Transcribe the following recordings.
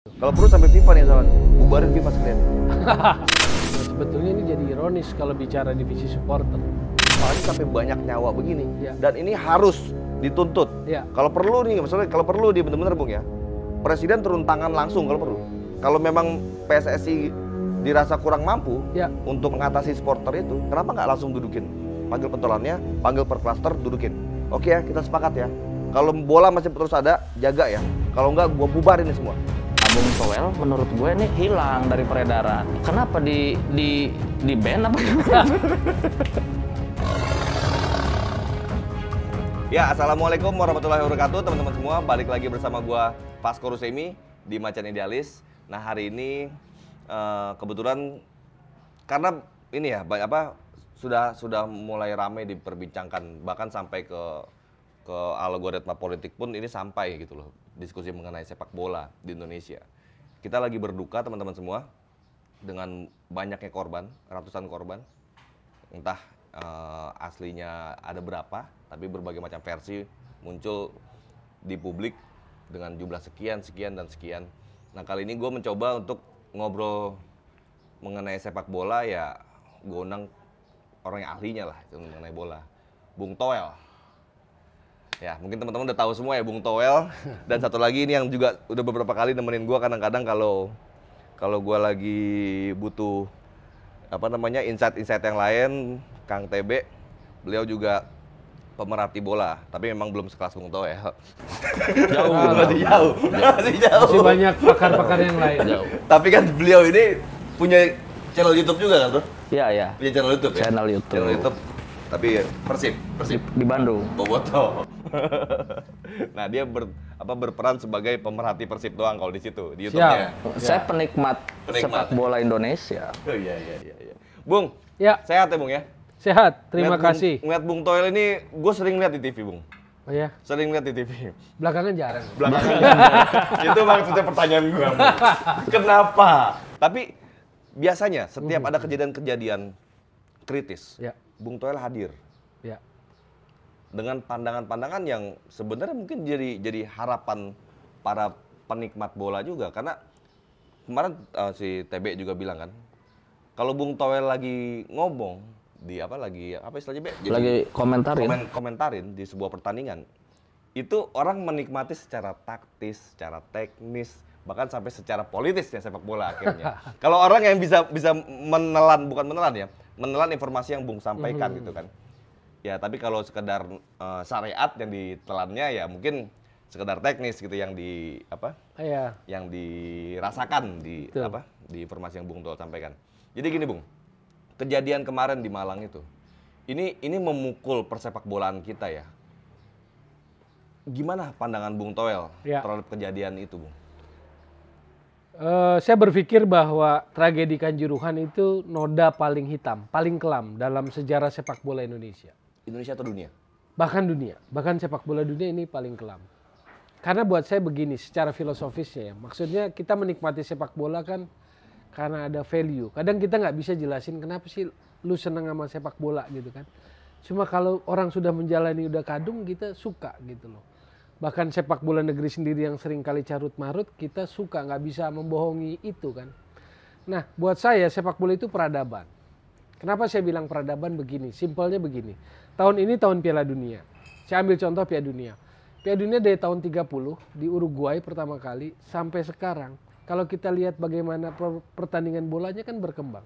Kalau perlu sampai FIFA nih salah, bubarin FIFA sekalian. Nah, sebetulnya ini jadi ironis kalau bicara divisi supporter. Apalagi sampai banyak nyawa begini. Ya. Dan ini harus dituntut. Ya. Kalau perlu nih, maksudnya kalau perlu dia benar-benar Bung ya, Presiden turun tangan langsung kalau perlu. Kalau memang PSSI dirasa kurang mampu Ya. untuk mengatasi supporter itu, kenapa nggak langsung dudukin? Panggil pentolannya, panggil per klaster, dudukin. Oke ya, kita sepakat ya. Kalau bola masih terus ada, jaga ya. Kalau nggak, gua bubarin ini semua. Bung Toel menurut gue nih hilang dari peredaran. Kenapa di ban apa? Ya, assalamualaikum warahmatullahi wabarakatuh teman-teman semua. Balik lagi bersama gua Vasco Rusemi di Macan Idealis. Nah hari ini kebetulan karena ini ya sudah mulai ramai diperbincangkan, bahkan sampai ke algoritma politik pun ini sampai gitu loh, diskusi mengenai sepak bola di Indonesia. Kita lagi berduka teman-teman semua dengan banyaknya korban, ratusan korban. Entah aslinya ada berapa, tapi berbagai macam versi muncul di publik dengan jumlah sekian, sekian, dan sekian. Nah kali ini gue mencoba untuk ngobrol mengenai sepak bola, ya gue undang orang yang ahlinya lah mengenai bola, Bung Toel. Ya mungkin teman-teman udah tahu semua ya Bung Toel. Dan satu lagi ini yang juga udah beberapa kali nemenin gue kadang-kadang kalau gue lagi butuh insight yang lain, Kang TB. Beliau juga pemerhati bola, tapi memang belum sekelas Bung Toel. Jauh. Masih jauh. Masih banyak pakar-pakar yang lain. Jauh. Tapi kan beliau ini punya channel YouTube juga kan, Bro? Iya, iya. Punya channel YouTube ya? Channel YouTube. Channel YouTube. Tapi Persib. Di Bandung. Boboto. Nah, dia berperan sebagai pemerhati Persib doang kalau di situ, di YouTube-nya. Saya penikmat sepak bola Indonesia. Oh iya. Bung, Ya, sehat ya Bung ya? sehat. Terima kasih. Ngeliat Bung Toel ini, gue sering lihat di TV, Bung. Oh ya, Sering lihat di TV. belakangan jarang. Belakangan. Itu maksudnya pertanyaan gue. Kenapa? Tapi biasanya setiap ada kejadian-kejadian kritis, Ya, Bung Toel hadir ya. dengan pandangan-pandangan yang sebenarnya mungkin jadi harapan para penikmat bola juga, karena kemarin si TB juga bilang kan, kalau Bung Toel lagi ngomong di istilahnya Be? Jadi Lagi komentarin. komentarin di sebuah pertandingan, itu orang menikmati secara taktis, secara teknis, bahkan sampai secara politis ya sepak bola akhirnya. Kalau orang yang bisa menelan informasi yang Bung sampaikan gitu kan. Ya, tapi kalau sekedar syariat yang ditelannya ya mungkin sekedar teknis gitu yang Iya. yang dirasakan di Betul. di informasi yang Bung Toel sampaikan. Jadi gini Bung, kejadian kemarin di Malang itu, ini memukul persepak bolaan kita ya. Gimana pandangan Bung Toel Ya. terhadap kejadian itu, Bung? Saya berpikir bahwa tragedi Kanjuruhan itu noda paling hitam, paling kelam dalam sejarah sepak bola Indonesia. Indonesia atau dunia? Bahkan dunia, bahkan sepak bola dunia ini paling kelam. Karena buat saya begini, secara filosofisnya ya, maksudnya kita menikmati sepak bola kan karena ada value. Kadang kita nggak bisa jelasin kenapa sih lu seneng sama sepak bola gitu kan. Cuma kalau orang sudah menjalani udah kadung, kita suka gitu loh. Bahkan sepak bola negeri sendiri yang sering kali carut marut, kita suka, nggak bisa membohongi itu kan. Nah buat saya sepak bola itu peradaban. Kenapa saya bilang peradaban begini? Simpelnya begini. Tahun ini tahun Piala Dunia. Saya ambil contoh Piala Dunia. Piala Dunia dari tahun 30 di Uruguay pertama kali sampai sekarang. Kalau kita lihat bagaimana pertandingan bolanya kan berkembang.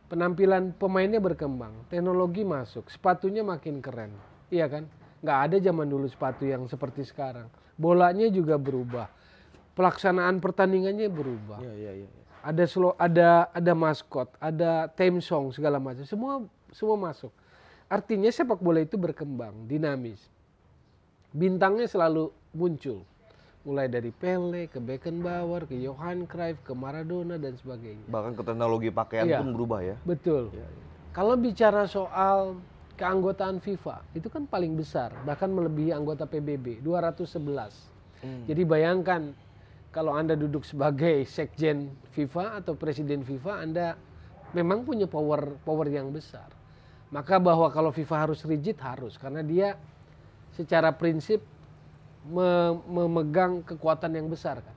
Penampilan pemainnya berkembang. Teknologi masuk. Sepatunya makin keren. Iya kan? Nggak ada zaman dulu sepatu yang seperti sekarang. Bolanya juga berubah. Pelaksanaan pertandingannya berubah. Iya. Ada maskot, ada theme song segala macam, semua masuk. Artinya sepak bola itu berkembang, dinamis. Bintangnya selalu muncul, mulai dari Pele ke Beckenbauer, ke Johan Cruyff, ke Maradona dan sebagainya. Bahkan ke teknologi pakaian Iya. pun berubah ya. Betul. Kalau bicara soal keanggotaan FIFA, itu kan paling besar, bahkan melebihi anggota PBB, 211. Jadi bayangkan kalau Anda duduk sebagai sekjen FIFA atau presiden FIFA, Anda memang punya power yang besar. Maka bahwa kalau FIFA harus rigid, harus. Karena dia secara prinsip memegang kekuatan yang besar kan.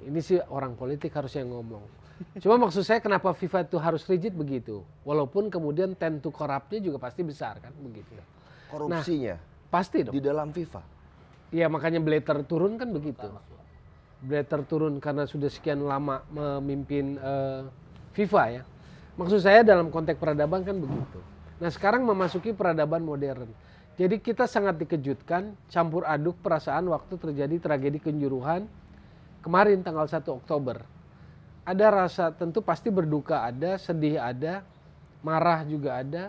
Ini sih orang politik harusnya ngomong. Cuma maksud saya kenapa FIFA itu harus rigid begitu. Walaupun kemudian tend to corrupt-nya juga pasti besar kan begitu. Korupsinya Pasti dong. di dalam FIFA. Iya makanya Blatter turun kan begitu. Blatter turun karena sudah sekian lama memimpin FIFA ya. Maksud saya dalam konteks peradaban kan begitu. Nah sekarang memasuki peradaban modern. Jadi kita sangat dikejutkan campur aduk perasaan waktu terjadi tragedi Kanjuruhan kemarin tanggal 1 Oktober. Ada rasa tentu pasti berduka ada, sedih ada, marah juga ada.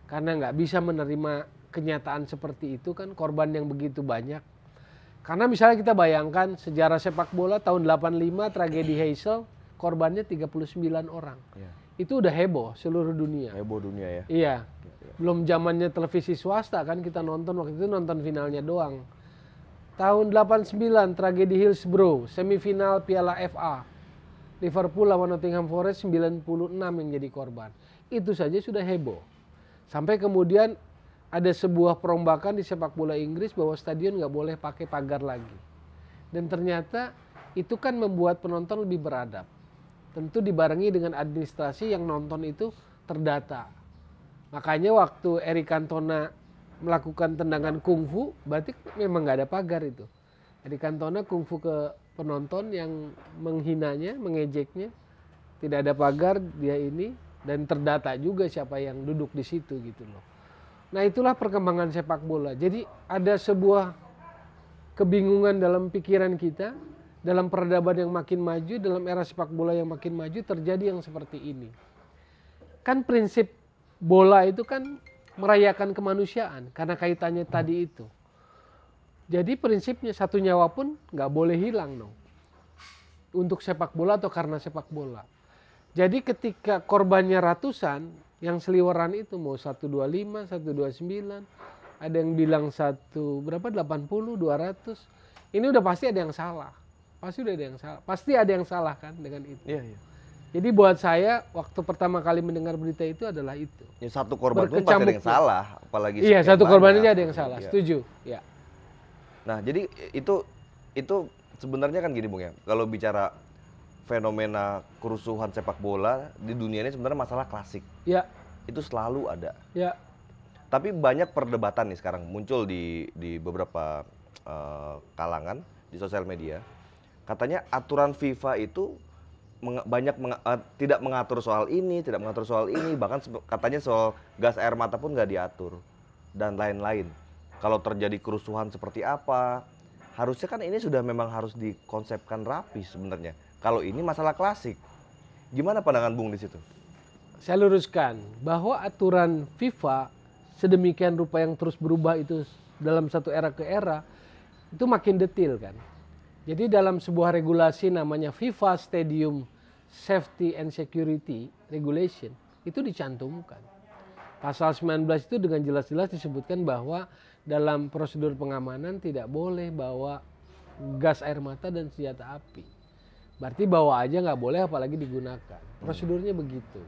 Karena nggak bisa menerima kenyataan seperti itu kan, korban yang begitu banyak. Karena misalnya kita bayangkan sejarah sepak bola tahun 85 tragedi Heysel, korbannya 39 orang. Ya. Itu udah heboh seluruh dunia. Heboh dunia ya. Iya. Belum zamannya televisi swasta kan kita nonton waktu itu nonton finalnya doang. Tahun 89 tragedi Hillsborough, semifinal Piala FA. Liverpool lawan Nottingham Forest 96 yang jadi korban. Itu saja sudah heboh. Sampai kemudian ada sebuah perombakan di sepak bola Inggris bahwa stadion nggak boleh pakai pagar lagi. Dan ternyata itu kan membuat penonton lebih beradab. Tentu dibarengi dengan administrasi yang nonton itu terdata. Makanya waktu Eric Cantona melakukan tendangan kungfu, berarti memang nggak ada pagar itu. Eric Cantona kungfu ke penonton yang menghinanya, mengejeknya, tidak ada pagar dia ini, dan terdata juga siapa yang duduk di situ gitu loh. Nah itulah perkembangan sepak bola. Jadi ada sebuah kebingungan dalam pikiran kita, dalam peradaban yang makin maju, dalam era sepak bola yang makin maju terjadi yang seperti ini. Kan prinsip bola itu kan merayakan kemanusiaan karena kaitannya tadi itu. Jadi prinsipnya satu nyawa pun nggak boleh hilang dong. Untuk sepak bola atau karena sepak bola. Jadi ketika korbannya ratusan, yang seliweran itu mau 125, 129, ada yang bilang berapa 80, 200. Ini udah pasti ada yang salah. Pasti udah ada yang salah. Pasti ada yang salah kan dengan itu. Iya, iya. Jadi buat saya waktu pertama kali mendengar berita itu adalah itu. Ya, satu korban pun pasti ada yang salah, apalagi Iya, sekian satu korban banyak. aja ada yang salah. Iya. Setuju. Ya. Nah, jadi itu sebenarnya kan gini Bung ya. Kalau bicara fenomena kerusuhan sepak bola di dunia ini sebenarnya masalah klasik. Ya. Itu selalu ada. Ya. Tapi banyak perdebatan nih sekarang muncul di beberapa kalangan di sosial media. Katanya aturan FIFA itu tidak mengatur soal ini, tidak mengatur soal ini, bahkan katanya soal gas air mata pun nggak diatur dan lain-lain. Kalau terjadi kerusuhan seperti apa, harusnya kan ini sudah memang harus dikonsepkan rapi sebenarnya. Kalau ini masalah klasik, gimana pandangan Bung di situ? Saya luruskan bahwa aturan FIFA sedemikian rupa yang terus berubah itu dalam satu era ke era itu makin detail kan. Jadi dalam sebuah regulasi namanya FIFA Stadium Safety and Security Regulation itu dicantumkan. Pasal 19 itu dengan jelas-jelas disebutkan bahwa dalam prosedur pengamanan tidak boleh bawa gas air mata dan senjata api. Berarti bawa aja nggak boleh apalagi digunakan. Prosedurnya begitu.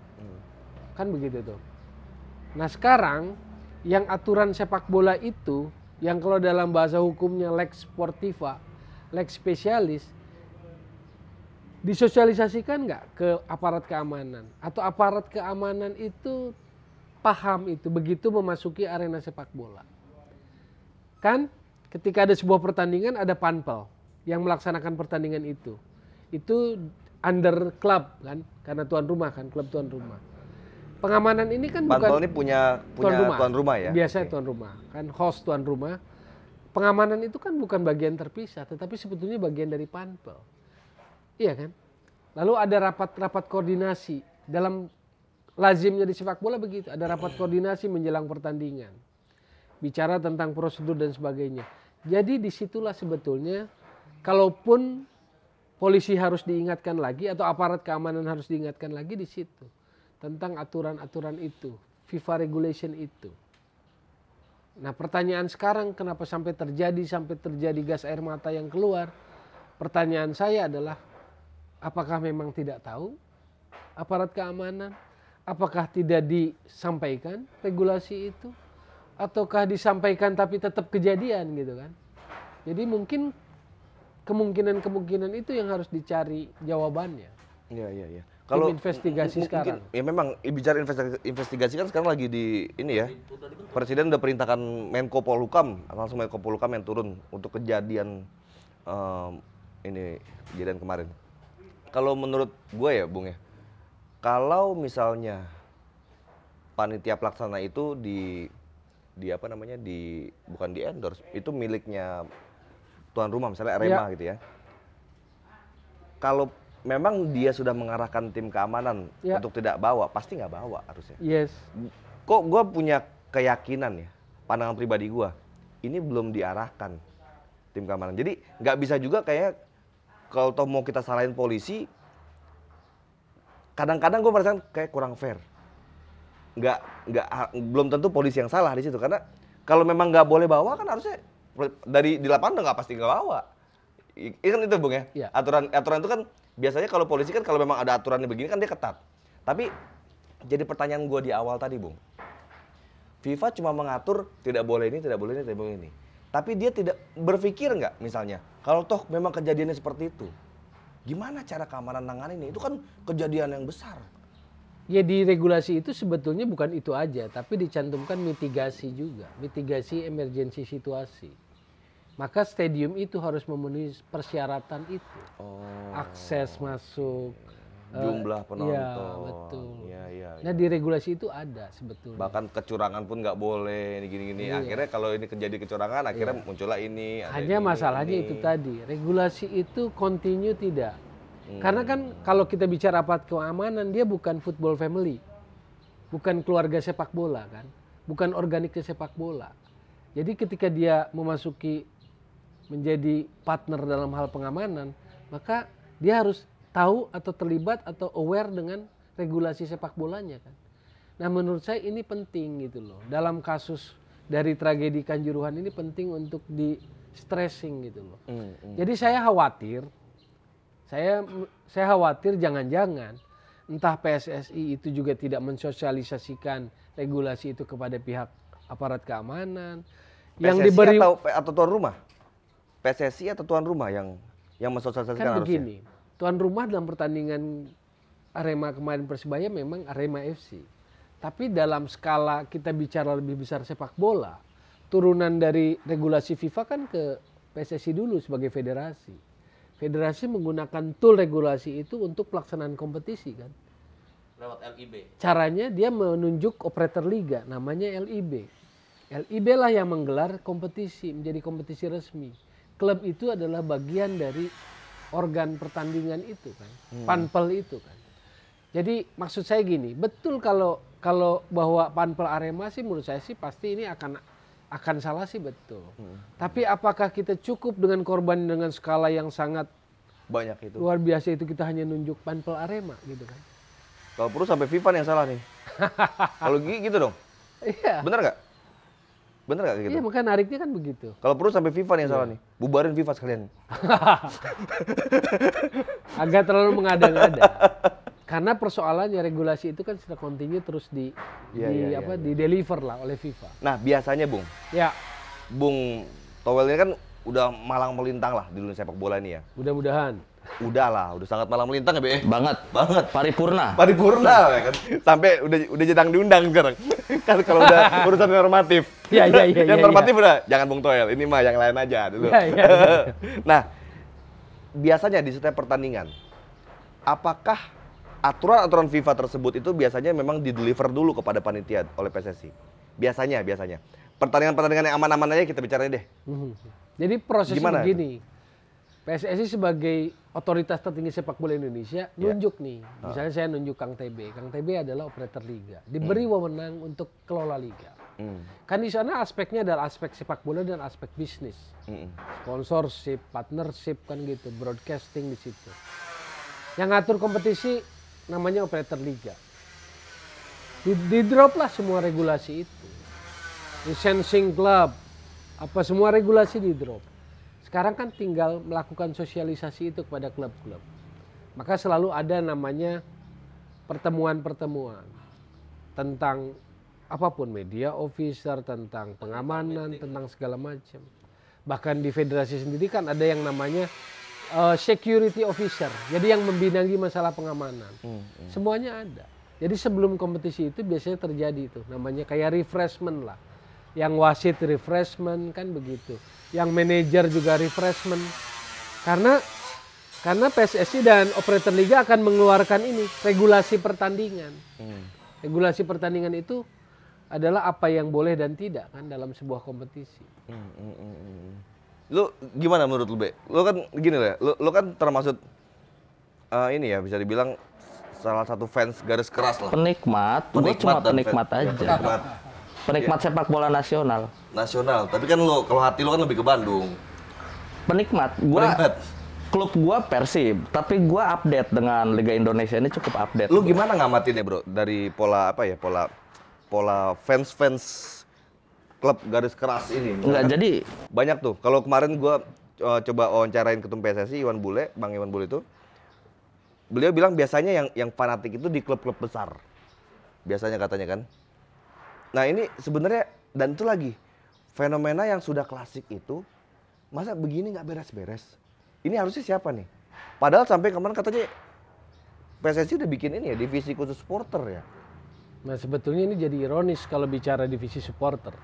Kan begitu tuh. Nah sekarang yang aturan sepak bola itu yang kalau dalam bahasa hukumnya lex sportiva, lex specialis, disosialisasikan nggak ke aparat keamanan? Atau aparat keamanan itu paham itu begitu memasuki arena sepak bola? Kan ketika ada sebuah pertandingan ada panpel yang melaksanakan pertandingan itu. Itu under club kan, karena tuan rumah kan, klub tuan rumah. Pengamanan ini kan Panpel bukan ini punya tuan rumah ya? Biasanya tuan rumah, kan host tuan rumah. Pengamanan itu kan bukan bagian terpisah, tetapi sebetulnya bagian dari panpel. Iya kan? Lalu ada rapat-rapat koordinasi. Dalam lazimnya di sepak bola begitu, ada rapat koordinasi menjelang pertandingan. Bicara tentang prosedur dan sebagainya. Jadi disitulah sebetulnya, kalaupun polisi harus diingatkan lagi atau aparat keamanan harus diingatkan lagi di situ. Tentang aturan-aturan itu, FIFA regulation itu. Nah pertanyaan sekarang kenapa sampai terjadi gas air mata yang keluar? Pertanyaan saya adalah apakah memang tidak tahu aparat keamanan? Apakah tidak disampaikan regulasi itu? Ataukah disampaikan tapi tetap kejadian gitu kan? Jadi mungkin kemungkinan-kemungkinan itu yang harus dicari jawabannya. Iya, iya, iya. Kalau investigasi sekarang. Ya memang bicara investigasi kan sekarang lagi di ini ya. Presiden udah perintahkan Menko Polhukam, langsung Menko Polhukam yang turun untuk kejadian ini kejadian kemarin. Kalau menurut gue ya, Bung ya. Kalau misalnya panitia pelaksana itu di apa namanya bukan di endorse, itu miliknya tuan rumah misalnya Arema gitu ya. Kalau memang dia sudah mengarahkan tim keamanan untuk tidak bawa, pasti nggak bawa harusnya. Yes. Kok gue punya keyakinan ya, pandangan pribadi gue, ini belum diarahkan tim keamanan. Jadi nggak bisa juga kayak kalau toh mau kita salahin polisi, kadang-kadang gue merasakan kayak kurang fair. Belum tentu polisi yang salah di situ, karena kalau memang nggak boleh bawa kan harusnya di lapangan udah nggak pasti nggak bawa. Kan itu Bung ya? Iya. Aturan itu kan biasanya kalau polisi kan kalau memang ada aturannya begini kan dia ketat. Tapi jadi pertanyaan gue di awal tadi Bung, FIFA cuma mengatur tidak boleh ini, tidak boleh ini, tidak boleh ini. Tapi dia tidak berpikir nggak misalnya kalau toh memang kejadiannya seperti itu, gimana cara keamanan nanganinnya? Itu kan kejadian yang besar. Ya di regulasi itu sebetulnya bukan itu aja, tapi dicantumkan mitigasi juga, mitigasi emergensi situasi. Maka stadium itu harus memenuhi persyaratan itu. Akses masuk, jumlah penonton. Iya, betul. Iya. Nah di regulasi itu ada sebetulnya. Bahkan kecurangan pun nggak boleh, gini-gini. Akhirnya kalau ini terjadi kecurangan, akhirnya muncullah ini. Hanya masalahnya itu tadi, regulasi itu continue tidak. Karena kan kalau kita bicara aparat keamanan, dia bukan football family, bukan keluarga sepak bola kan, bukan organik sepak bola. Jadi ketika dia memasuki menjadi partner dalam hal pengamanan, maka dia harus tahu atau terlibat atau aware dengan regulasi sepak bolanya kan. Nah menurut saya ini penting gitu loh. Dalam kasus dari tragedi Kanjuruhan ini penting untuk di stressing gitu loh. Jadi saya khawatir jangan-jangan entah PSSI itu juga tidak mensosialisasikan regulasi itu kepada pihak aparat keamanan. Yang diberi atau tuan rumah? PSSI atau tuan rumah yang mensosialisasikan kan harusnya? begini, tuan rumah dalam pertandingan Arema kemarin Persebaya memang Arema FC. Tapi dalam skala kita bicara lebih besar sepak bola, turunan dari regulasi FIFA kan ke PSSI dulu sebagai federasi. Federasi menggunakan tool regulasi itu untuk pelaksanaan kompetisi kan. Lewat LIB. Caranya dia menunjuk operator liga, namanya LIB. LIB lah yang menggelar kompetisi, menjadi kompetisi resmi. Klub itu adalah bagian dari organ pertandingan itu kan, panpel itu kan. Jadi maksud saya gini, betul kalau bahwa panpel Arema sih menurut saya sih pasti ini akan salah sih betul. Tapi apakah kita cukup dengan korban dengan skala yang sangat banyak itu? Luar biasa itu kita hanya nunjuk panpel Arema gitu kan. Kalau perlu sampai FIFA yang salah nih. Kalau gitu dong. Iya. Bener nggak? Bener nggak gitu? Iya makanya nariknya kan begitu. Kalau perlu sampai FIFA yang salah nih. Bubarin FIFA sekalian. Agak terlalu mengada-ngada. Karena persoalannya regulasi itu kan sudah continue terus di deliver lah oleh FIFA. Nah biasanya Bung, Ya, Bung Towel ini kan udah malang melintang lah di dunia sepak bola ini ya. mudah-mudahan. Udah sangat malang melintang ya Be. Banget. Paripurna. Paripurna ya kan. Sampai udah jedang diundang sekarang. Kan kalau udah urusan normatif. Iya. Yang normatif udah jangan Bung Toel, ini mah yang lain aja dulu. Iya. Nah, biasanya di setiap pertandingan apakah aturan-aturan FIFA tersebut itu biasanya memang di-deliver dulu kepada panitia oleh PSSI? Biasanya. Pertandingan-pertandingan yang aman-aman aja kita bicara deh. Jadi prosesnya Gimana begini. PSSI sebagai otoritas tertinggi sepak bola Indonesia nunjuk nih. Misalnya saya nunjuk Kang TB. Kang TB adalah operator liga. Diberi wewenang untuk kelola liga. Kan di sana aspeknya adalah aspek sepak bola dan aspek bisnis. Sponsorship, partnership kan gitu, broadcasting di situ. Yang ngatur kompetisi namanya operator liga. Di drop lah semua regulasi itu. Licensing club, apa semua regulasi di drop. Sekarang kan tinggal melakukan sosialisasi itu kepada klub-klub. Maka selalu ada namanya pertemuan-pertemuan tentang apapun, media officer, tentang pengamanan, tentang segala macam. Bahkan di federasi sendiri kan ada yang namanya security officer. Jadi yang membinangi masalah pengamanan. Semuanya ada. Jadi sebelum kompetisi itu biasanya terjadi itu. Namanya kayak refreshment lah. Yang wasit refreshment kan begitu. Yang manajer juga refreshment. Karena PSSI dan operator liga akan mengeluarkan ini regulasi pertandingan. Regulasi pertandingan itu adalah apa yang boleh dan tidak kan dalam sebuah kompetisi. Lu gimana menurut lu, Be? Lu kan gini lah, lu kan termasuk ini ya bisa dibilang salah satu fans garis keras lah. Penikmat, gue cuma dan penikmat fans. aja. Ya, Penikmat sepak bola nasional. Nasional, tapi kan lu kalau hati lu kan lebih ke Bandung. Penikmat, Penikmat. klub gua Persib, tapi gua update dengan Liga Indonesia ini cukup update. Lu gimana ngamatin ya, Bro? Dari pola apa ya? Pola fans klub garis keras ini. Enggak, jadi banyak tuh. Kalau kemarin gua coba wawancarain ketum PSSI Iwan Bule, Bang Iwan Bule itu. Beliau bilang biasanya yang fanatik itu di klub-klub besar. Biasanya katanya kan. Nah, ini sebenarnya dan itu lagi fenomena yang sudah klasik itu masa begini nggak beres-beres. Ini harusnya siapa nih? Padahal sampai kemarin katanya PSSI udah bikin ini ya, divisi khusus supporter ya. Nah sebetulnya ini jadi ironis kalau bicara divisi supporter.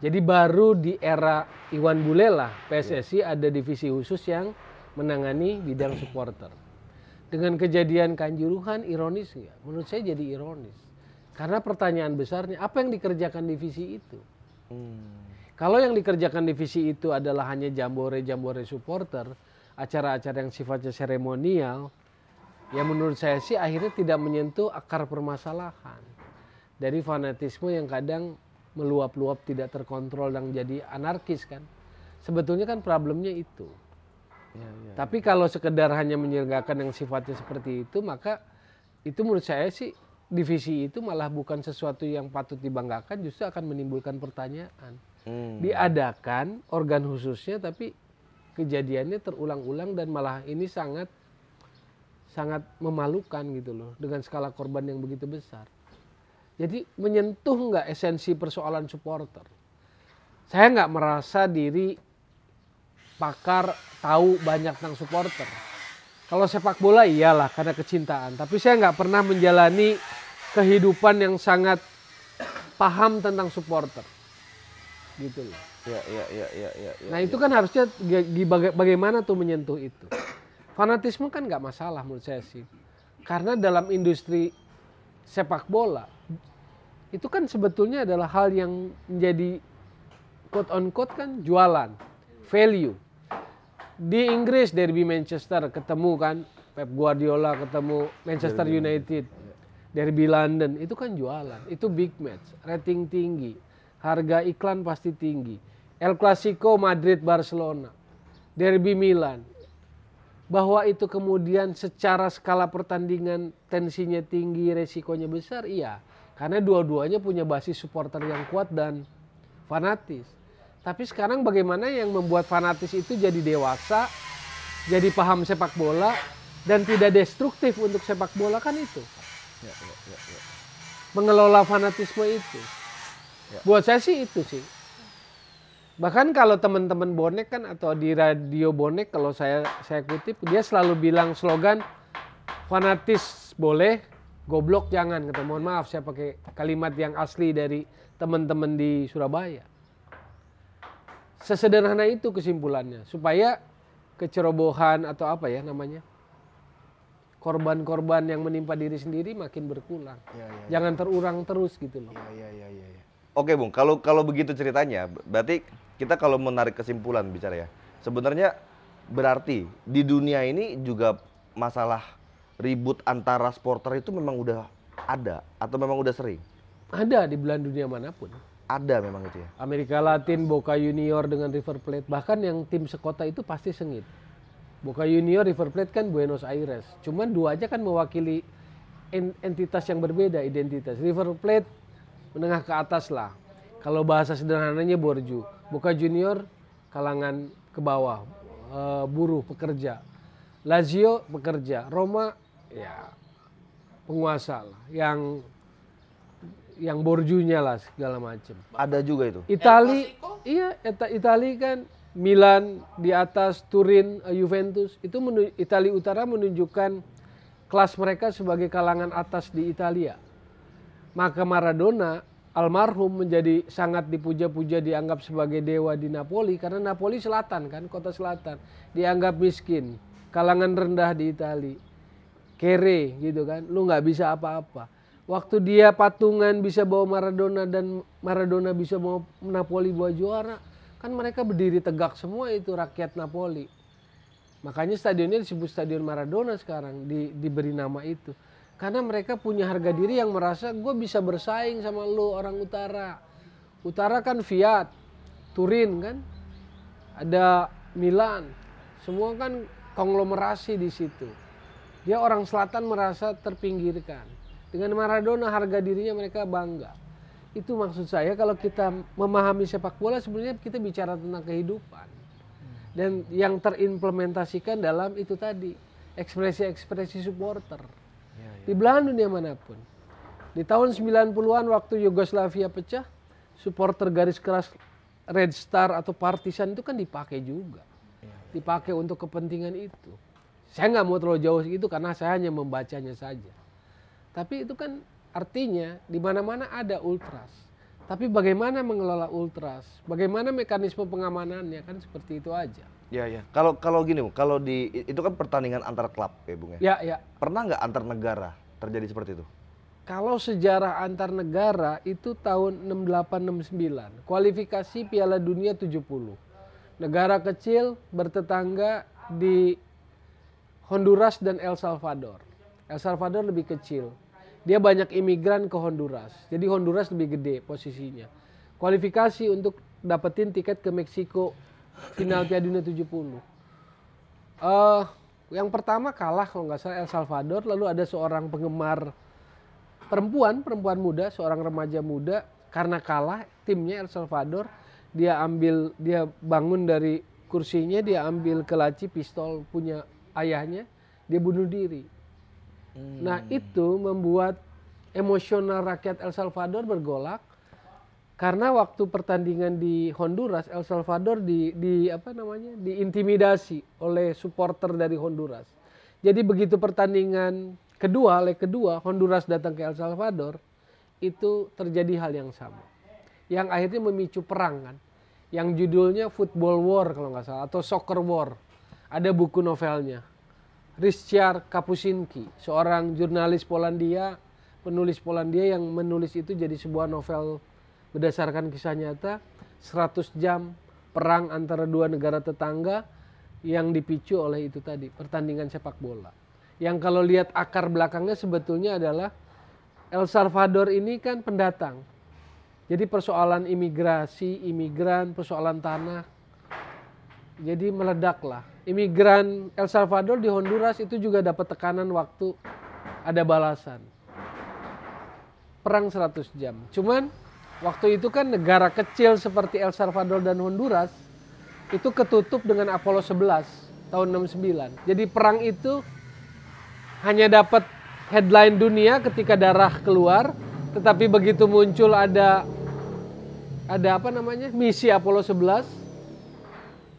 Jadi baru di era Iwan Bule lah PSSI ada divisi khusus yang menangani bidang supporter. Dengan kejadian Kanjuruhan ironis nggak? Menurut saya jadi ironis. Karena pertanyaan besarnya apa yang dikerjakan divisi itu? Kalau yang dikerjakan divisi itu adalah hanya jambore-jambore supporter, acara-acara yang sifatnya seremonial, ya menurut saya sih akhirnya tidak menyentuh akar permasalahan. Dari fanatisme yang kadang meluap-luap tidak terkontrol dan jadi anarkis kan. Sebetulnya kan problemnya itu. Tapi kalau sekedar hanya menyelenggarakan yang sifatnya seperti itu, maka itu menurut saya sih divisi itu malah bukan sesuatu yang patut dibanggakan, justru akan menimbulkan pertanyaan. Diadakan organ khususnya tapi kejadiannya terulang-ulang dan malah ini sangat memalukan gitu loh dengan skala korban yang begitu besar. Jadi menyentuh nggak esensi persoalan supporter. Saya nggak merasa diri pakar tahu banyak tentang supporter. Kalau sepak bola iyalah karena kecintaan, tapi saya nggak pernah menjalani kehidupan yang sangat paham tentang supporter, gitu loh. Ya. Nah itu kan harusnya bagaimana tuh menyentuh itu. Fanatisme kan nggak masalah menurut saya sih, karena dalam industri sepak bola itu kan sebetulnya adalah hal yang menjadi quote on quote kan jualan, value. Di Inggris derby Manchester ketemu kan Pep Guardiola ketemu Manchester United, derby London itu kan jualan, itu big match, rating tinggi, harga iklan pasti tinggi. El Clasico Madrid Barcelona, derby Milan, bahwa itu kemudian secara skala pertandingan tensinya tinggi, resikonya besar, iya, karena dua-duanya punya basis supporter yang kuat dan fanatis. Tapi sekarang bagaimana yang membuat fanatis itu jadi dewasa, jadi paham sepak bola, dan tidak destruktif untuk sepak bola kan itu. Mengelola fanatisme itu. Buat saya sih itu sih. Bahkan kalau teman-teman bonek kan atau di radio bonek kalau saya kutip, dia selalu bilang slogan, fanatis boleh, goblok jangan. Kata mohon maaf saya pakai kalimat yang asli dari teman-teman di Surabaya. Sesederhana itu kesimpulannya, supaya kecerobohan atau apa ya namanya, korban-korban yang menimpa diri sendiri makin berkurang. Jangan terurang terus gitu loh. Oke Bung, kalau begitu ceritanya, berarti kita kalau menarik kesimpulan bicara ya, sebenarnya berarti di dunia ini juga masalah ribut antara supporter itu memang udah ada atau memang udah sering? Ada di belahan dunia manapun. Ada memang itu ya. Amerika Latin, Boca Junior dengan River Plate, bahkan yang tim sekota itu pasti sengit. Boca Junior, River Plate kan Buenos Aires. Cuman dua aja kan mewakili entitas yang berbeda, identitas. River Plate menengah ke atas lah. Kalau bahasa sederhananya borju. Boca Junior kalangan ke bawah, buruh, pekerja. Lazio pekerja. Roma ya penguasa lah, yang borjunya lah segala macam. Ada juga itu. Itali, iya, Itali kan Milan di atas, Turin, Juventus. Itu Italia Utara menunjukkan kelas mereka sebagai kalangan atas di Italia. Maka Maradona almarhum menjadi sangat dipuja-puja, dianggap sebagai dewa di Napoli karena Napoli selatan kan, kota selatan, dianggap miskin, kalangan rendah di Italia, kere gitu kan, lu nggak bisa apa-apa. Waktu dia patungan bisa bawa Maradona dan Maradona bisa bawa Napoli bawa juara, kan mereka berdiri tegak semua itu rakyat Napoli. Makanya stadionnya disebut Stadion Maradona sekarang, diberi nama itu. Karena mereka punya harga diri yang merasa gue bisa bersaing sama lo orang utara. Utara kan Fiat, Turin kan, ada Milan, semua kan konglomerasi di situ. Dia orang selatan merasa terpinggirkan. Dengan Maradona harga dirinya mereka bangga. Itu maksud saya kalau kita memahami sepak bola sebenarnya kita bicara tentang kehidupan. Dan yang terimplementasikan dalam itu tadi, ekspresi-ekspresi supporter. Di belahan dunia manapun. Di tahun 90-an waktu Yugoslavia pecah, supporter garis keras Red Star atau Partisan itu kan dipakai juga. Dipakai untuk kepentingan itu. Saya nggak mau terlalu jauh itu karena saya hanya membacanya saja. Tapi itu kan artinya di mana-mana ada ultras. Tapi bagaimana mengelola ultras? Bagaimana mekanisme pengamanannya, kan seperti itu aja. Ya. Kalau gini, Bung, kalau itu kan pertandingan antar klub ya, Bung ya. Ya. Pernah nggak antar negara terjadi seperti itu? Kalau sejarah antar negara itu tahun 68-69, kualifikasi Piala Dunia 70. Negara kecil bertetangga di Honduras dan El Salvador. El Salvador lebih kecil. Dia banyak imigran ke Honduras. Jadi Honduras lebih gede posisinya. Kualifikasi untuk dapetin tiket ke Meksiko final Piala Dunia 70. Yang pertama kalah kalau nggak salah El Salvador, lalu ada seorang penggemar perempuan muda, seorang remaja muda, karena kalah timnya El Salvador, dia bangun dari kursinya, dia ambil kelaci pistol punya ayahnya, dia bunuh diri. Nah itu membuat emosional rakyat El Salvador bergolak karena waktu pertandingan di Honduras, El Salvador diintimidasi oleh supporter dari Honduras. Jadi begitu pertandingan leg kedua Honduras datang ke El Salvador, itu terjadi hal yang sama. Yang akhirnya memicu perang kan. Yang judulnya Football War kalau nggak salah atau Soccer War. Ada buku novelnya. Ryszard Kapuscinski, seorang jurnalis Polandia, penulis Polandia yang menulis itu jadi sebuah novel berdasarkan kisah nyata, 100 jam perang antara dua negara tetangga yang dipicu oleh itu tadi, pertandingan sepak bola. Yang kalau lihat akar belakangnya sebetulnya adalah El Salvador ini kan pendatang. Jadi persoalan imigrasi, imigran, persoalan tanah, jadi meledaklah. Imigran El Salvador di Honduras itu juga dapat tekanan waktu ada balasan. Perang 100 jam. Cuman waktu itu kan negara kecil seperti El Salvador dan Honduras itu ketutup dengan Apollo 11 tahun 69. Jadi perang itu hanya dapat headline dunia ketika darah keluar, tetapi begitu muncul ada misi Apollo 11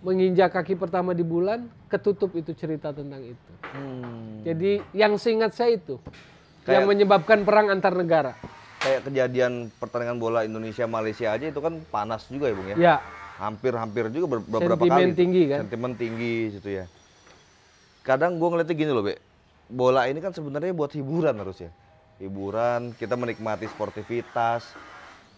menginjak kaki pertama di bulan, ketutup itu cerita tentang itu. Jadi yang seingat saya itu yang menyebabkan perang antar negara. Kayak kejadian pertandingan bola Indonesia Malaysia aja itu kan panas juga ya, Bung ya. Ya. Hampir juga beberapa Sentimen kali. tinggi kan. Sentimen tinggi situ ya. Kadang gue ngeliatnya gini loh, Be. Bola ini kan sebenarnya buat hiburan harusnya. Hiburan, kita menikmati sportivitas.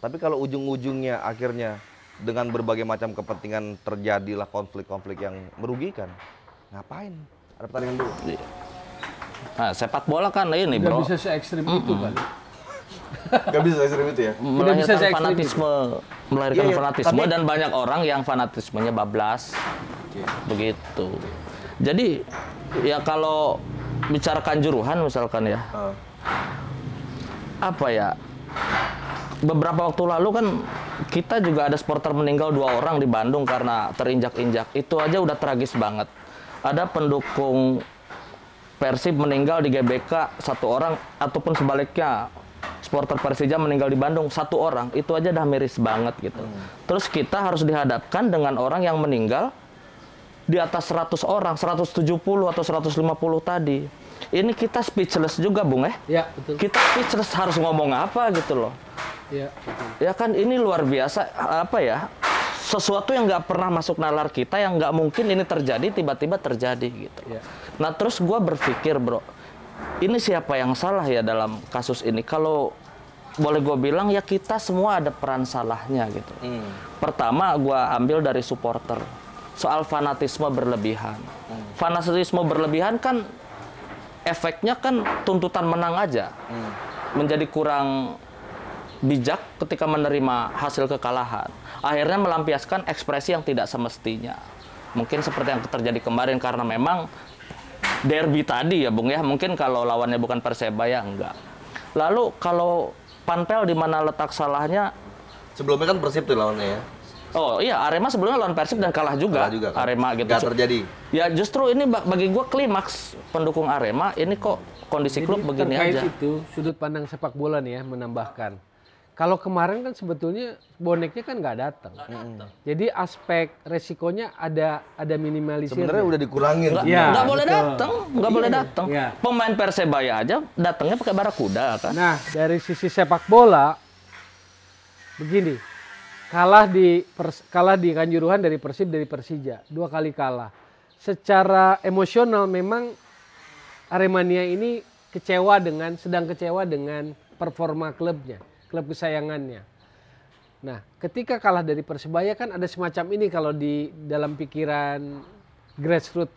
Tapi kalau ujung-ujungnya akhirnya dengan berbagai macam kepentingan terjadilah konflik-konflik yang merugikan. Ngapain? Ada pertandingan dulu. Nah, sepak bola kan ini, Nggak bro. bisa se-ekstrim itu kali. Gak bisa ekstrim itu ya? Melahirkan se-ekstrim fanatisme, melahirkan Iya, fanatisme tapi- dan banyak orang yang fanatismenya bablas. Begitu. Jadi ya kalau bicara kanjuruhan misalkan ya. Apa ya? Beberapa waktu lalu kan kita juga ada supporter meninggal 2 orang di Bandung karena terinjak-injak. Itu aja udah tragis banget. Ada pendukung Persib meninggal di GBK 1 orang ataupun sebaliknya supporter Persija meninggal di Bandung, 1 orang, itu aja udah miris banget gitu. Terus kita harus dihadapkan dengan orang yang meninggal di atas 100 orang, 170 atau 150 tadi. Ini kita speechless juga, Bung Ya, betul. Kita speechless harus ngomong apa gitu loh. Ya, betul. Ya kan ini luar biasa, apa ya, sesuatu yang nggak pernah masuk nalar kita, yang nggak mungkin ini terjadi, tiba-tiba terjadi gitu. Ya. Nah terus gue berpikir, bro, ini siapa yang salah ya dalam kasus ini? Kalau boleh gue bilang ya kita semua ada peran salahnya gitu. Pertama gue ambil dari supporter, soal fanatisme berlebihan. Fanatisme berlebihan kan efeknya kan tuntutan menang aja, menjadi kurang bijak ketika menerima hasil kekalahan. Akhirnya melampiaskan ekspresi yang tidak semestinya. Mungkin seperti yang terjadi kemarin karena memang derby tadi ya, Bung ya. Mungkin kalau lawannya bukan Persebaya enggak. Lalu kalau Panpel di mana letak salahnya? Sebelumnya kan Persib tuh lawannya ya. Oh iya, Arema sebelumnya lawan Persib dan kalah juga. Kan? Arema gitu. Nggak terjadi. Ya justru ini bagi gue klimaks pendukung Arema, ini kok kondisi klub begini terkait aja. itu sudut pandang sepak bola nih ya, menambahkan. Kalau kemarin kan sebetulnya boneknya kan nggak datang. Jadi aspek resikonya ada minimalisir. Sebenarnya udah dikurangin. Nggak boleh betul. datang, nggak boleh datang. Iya. Pemain Persebaya aja datangnya pakai Barakuda kan. Nah, dari sisi sepak bola begini. Kalah di Kanjuruhan dari Persib, dari Persija, 2 kali kalah. Secara emosional memang Aremania ini sedang kecewa dengan performa klubnya, klub kesayangannya. Nah, ketika kalah dari Persebaya kan ada semacam ini kalau di dalam pikiran grassroots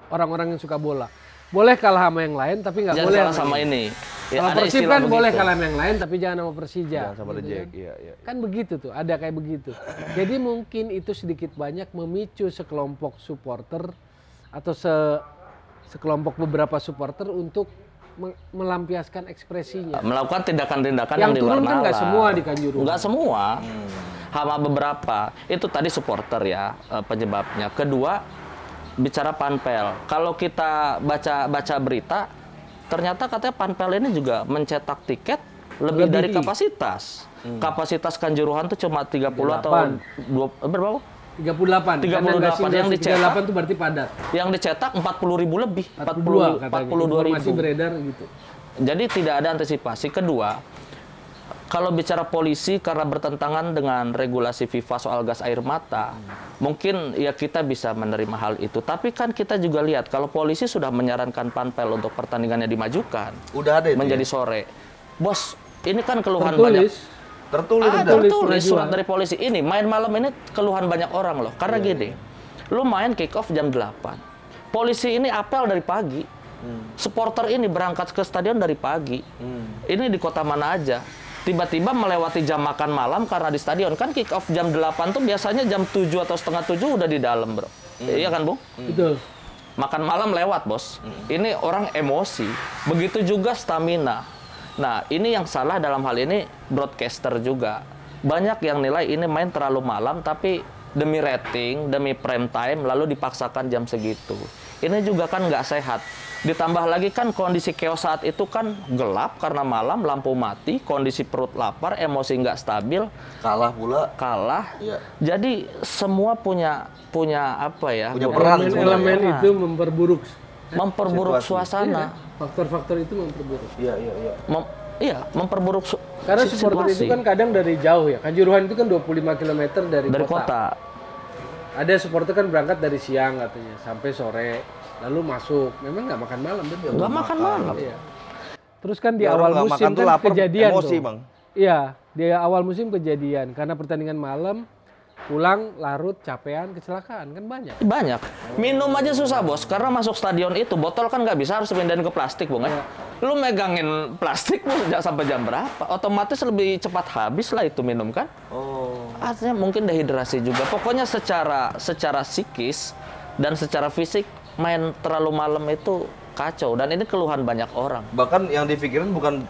orang-orang yang suka bola. Boleh kalah sama yang lain tapi nggak boleh kalah sama ini. Ya, kalau ada Persib istilah kan begitu. boleh kalah sama yang lain tapi jangan sama Persija. Jangan sama The Jack, iya. Kan begitu tuh, ada kayak begitu. Jadi mungkin itu sedikit banyak memicu sekelompok supporter atau sekelompok beberapa supporter untuk melampiaskan ekspresinya. Melakukan tindakan-tindakan yang di luar turun kan nalar. nggak semua di Kanjuruhan. Nggak semua. Sama beberapa. Itu tadi supporter ya penyebabnya. Kedua, bicara Panpel. Kalau kita baca berita, ternyata katanya Panpel ini juga mencetak tiket lebih dari kapasitas. Kapasitas Kanjuruhan tuh cuma 30 atau 20, berapa? 38. 38 yang dicetak. 38 itu berarti padat. Yang dicetak 40.000 lebih. 42 katanya. 42.000. Informasi beredar gitu. Jadi tidak ada antisipasi. Kedua, kalau bicara polisi karena bertentangan dengan regulasi FIFA soal gas air mata, mungkin ya kita bisa menerima hal itu. Tapi kan kita juga lihat kalau polisi sudah menyarankan Panpel untuk pertandingannya dimajukan. Udah ada itu menjadi ya? sore. Bos, ini kan keluhan Tertulis. banyak. Tertulis udah. Tertulis surat pengajuan. dari polisi. Ini main malam ini keluhan banyak orang loh. Karena gini, lu main kick off jam 8. Polisi ini apel dari pagi. Supporter ini berangkat ke stadion dari pagi. Ini di kota mana aja. Tiba-tiba melewati jam makan malam karena di stadion. Kan kick off jam 8 tuh biasanya jam 7 atau setengah 7 udah di dalam, bro. Iya kan, Bung? Betul. Makan malam lewat, bos. Ini orang emosi. Begitu juga stamina. Nah, ini yang salah dalam hal ini broadcaster juga. Banyak yang nilai ini main terlalu malam, tapi demi rating, demi prime time, lalu dipaksakan jam segitu. Ini juga kan nggak sehat. Ditambah lagi kan kondisi chaos saat itu kan gelap karena malam, lampu mati, kondisi perut lapar, emosi nggak stabil. Kalah pula. Kalah. Iya. Jadi semua punya apa ya? Punya peran Elemen sebenarnya. itu memperburuk suasana. faktor-faktor itu memperburuk. Iya, memperburuk Karena supporter itu kan kadang dari jauh ya. Kanjuruhan itu kan 25 km dari kota. Ada supporter kan berangkat dari siang katanya sampai sore, lalu masuk. Memang nggak makan malam betul. Nggak makan malam. Iya. Terus kan di Ya, awal orang nggak musim makan tuh kan lapar, kejadian emosi, tuh. Bang. Iya, di awal musim kejadian karena pertandingan malam, pulang larut, capean, kecelakaan kan banyak. Banyak. Minum aja susah, bos. Karena masuk stadion itu, botol kan nggak bisa, harus pindahin ke plastik, Bung. Iya. Lu megangin plastik lu sampai jam berapa? Otomatis lebih cepat habis lah itu minum kan. Artinya mungkin dehidrasi juga. Pokoknya secara psikis dan secara fisik main terlalu malam itu kacau. Dan ini keluhan banyak orang. Bahkan yang dipikirin bukan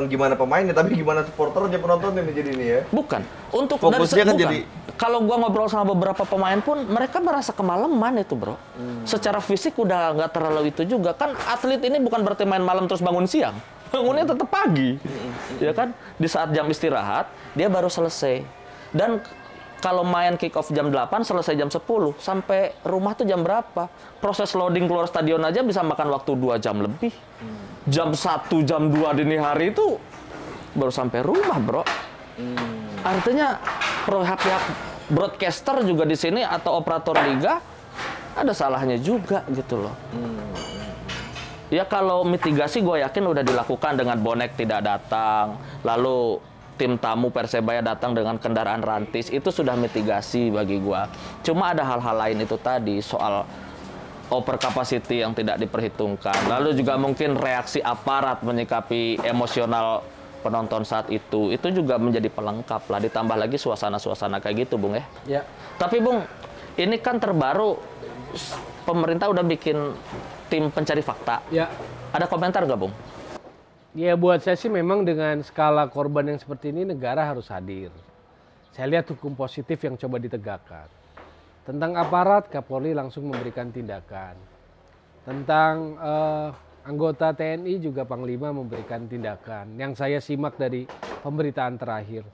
gimana pemainnya, tapi gimana supporternya, penontonnya jadi ini ya. Bukan. Untuk Fokusnya kan bukan. jadi. Kalau gua ngobrol sama beberapa pemain pun mereka merasa kemalaman itu, bro. Secara fisik udah nggak terlalu itu juga. Kan atlet ini bukan berarti main malam terus bangun siang. Bangunnya tetap pagi. Ya kan? Di saat jam istirahat, dia baru selesai. Dan kalau main kick off jam 8, selesai jam 10, sampai rumah tuh jam berapa? Proses loading keluar stadion aja bisa makan waktu 2 jam lebih. Jam 1, jam 2 dini hari itu baru sampai rumah, bro. Artinya pihak broadcaster juga di sini atau operator liga ada salahnya juga gitu loh. Ya kalau mitigasi gue yakin udah dilakukan dengan bonek tidak datang, lalu tim tamu Persebaya datang dengan kendaraan rantis, itu sudah mitigasi bagi gue. Cuma ada hal-hal lain itu tadi, soal over capacity yang tidak diperhitungkan. Lalu juga mungkin reaksi aparat menyikapi emosional penonton saat itu juga menjadi pelengkap lah. Ditambah lagi suasana-suasana kayak gitu, Bung ya. Ya. Tapi Bung, ini kan terbaru pemerintah udah bikin tim pencari fakta. Ya. Ada komentar nggak, Bung? Ya buat saya sih memang dengan skala korban yang seperti ini negara harus hadir. Saya lihat hukum positif yang coba ditegakkan. Tentang aparat, Kapolri langsung memberikan tindakan. Tentang anggota TNI juga Panglima memberikan tindakan. Yang saya simak dari pemberitaan terakhir.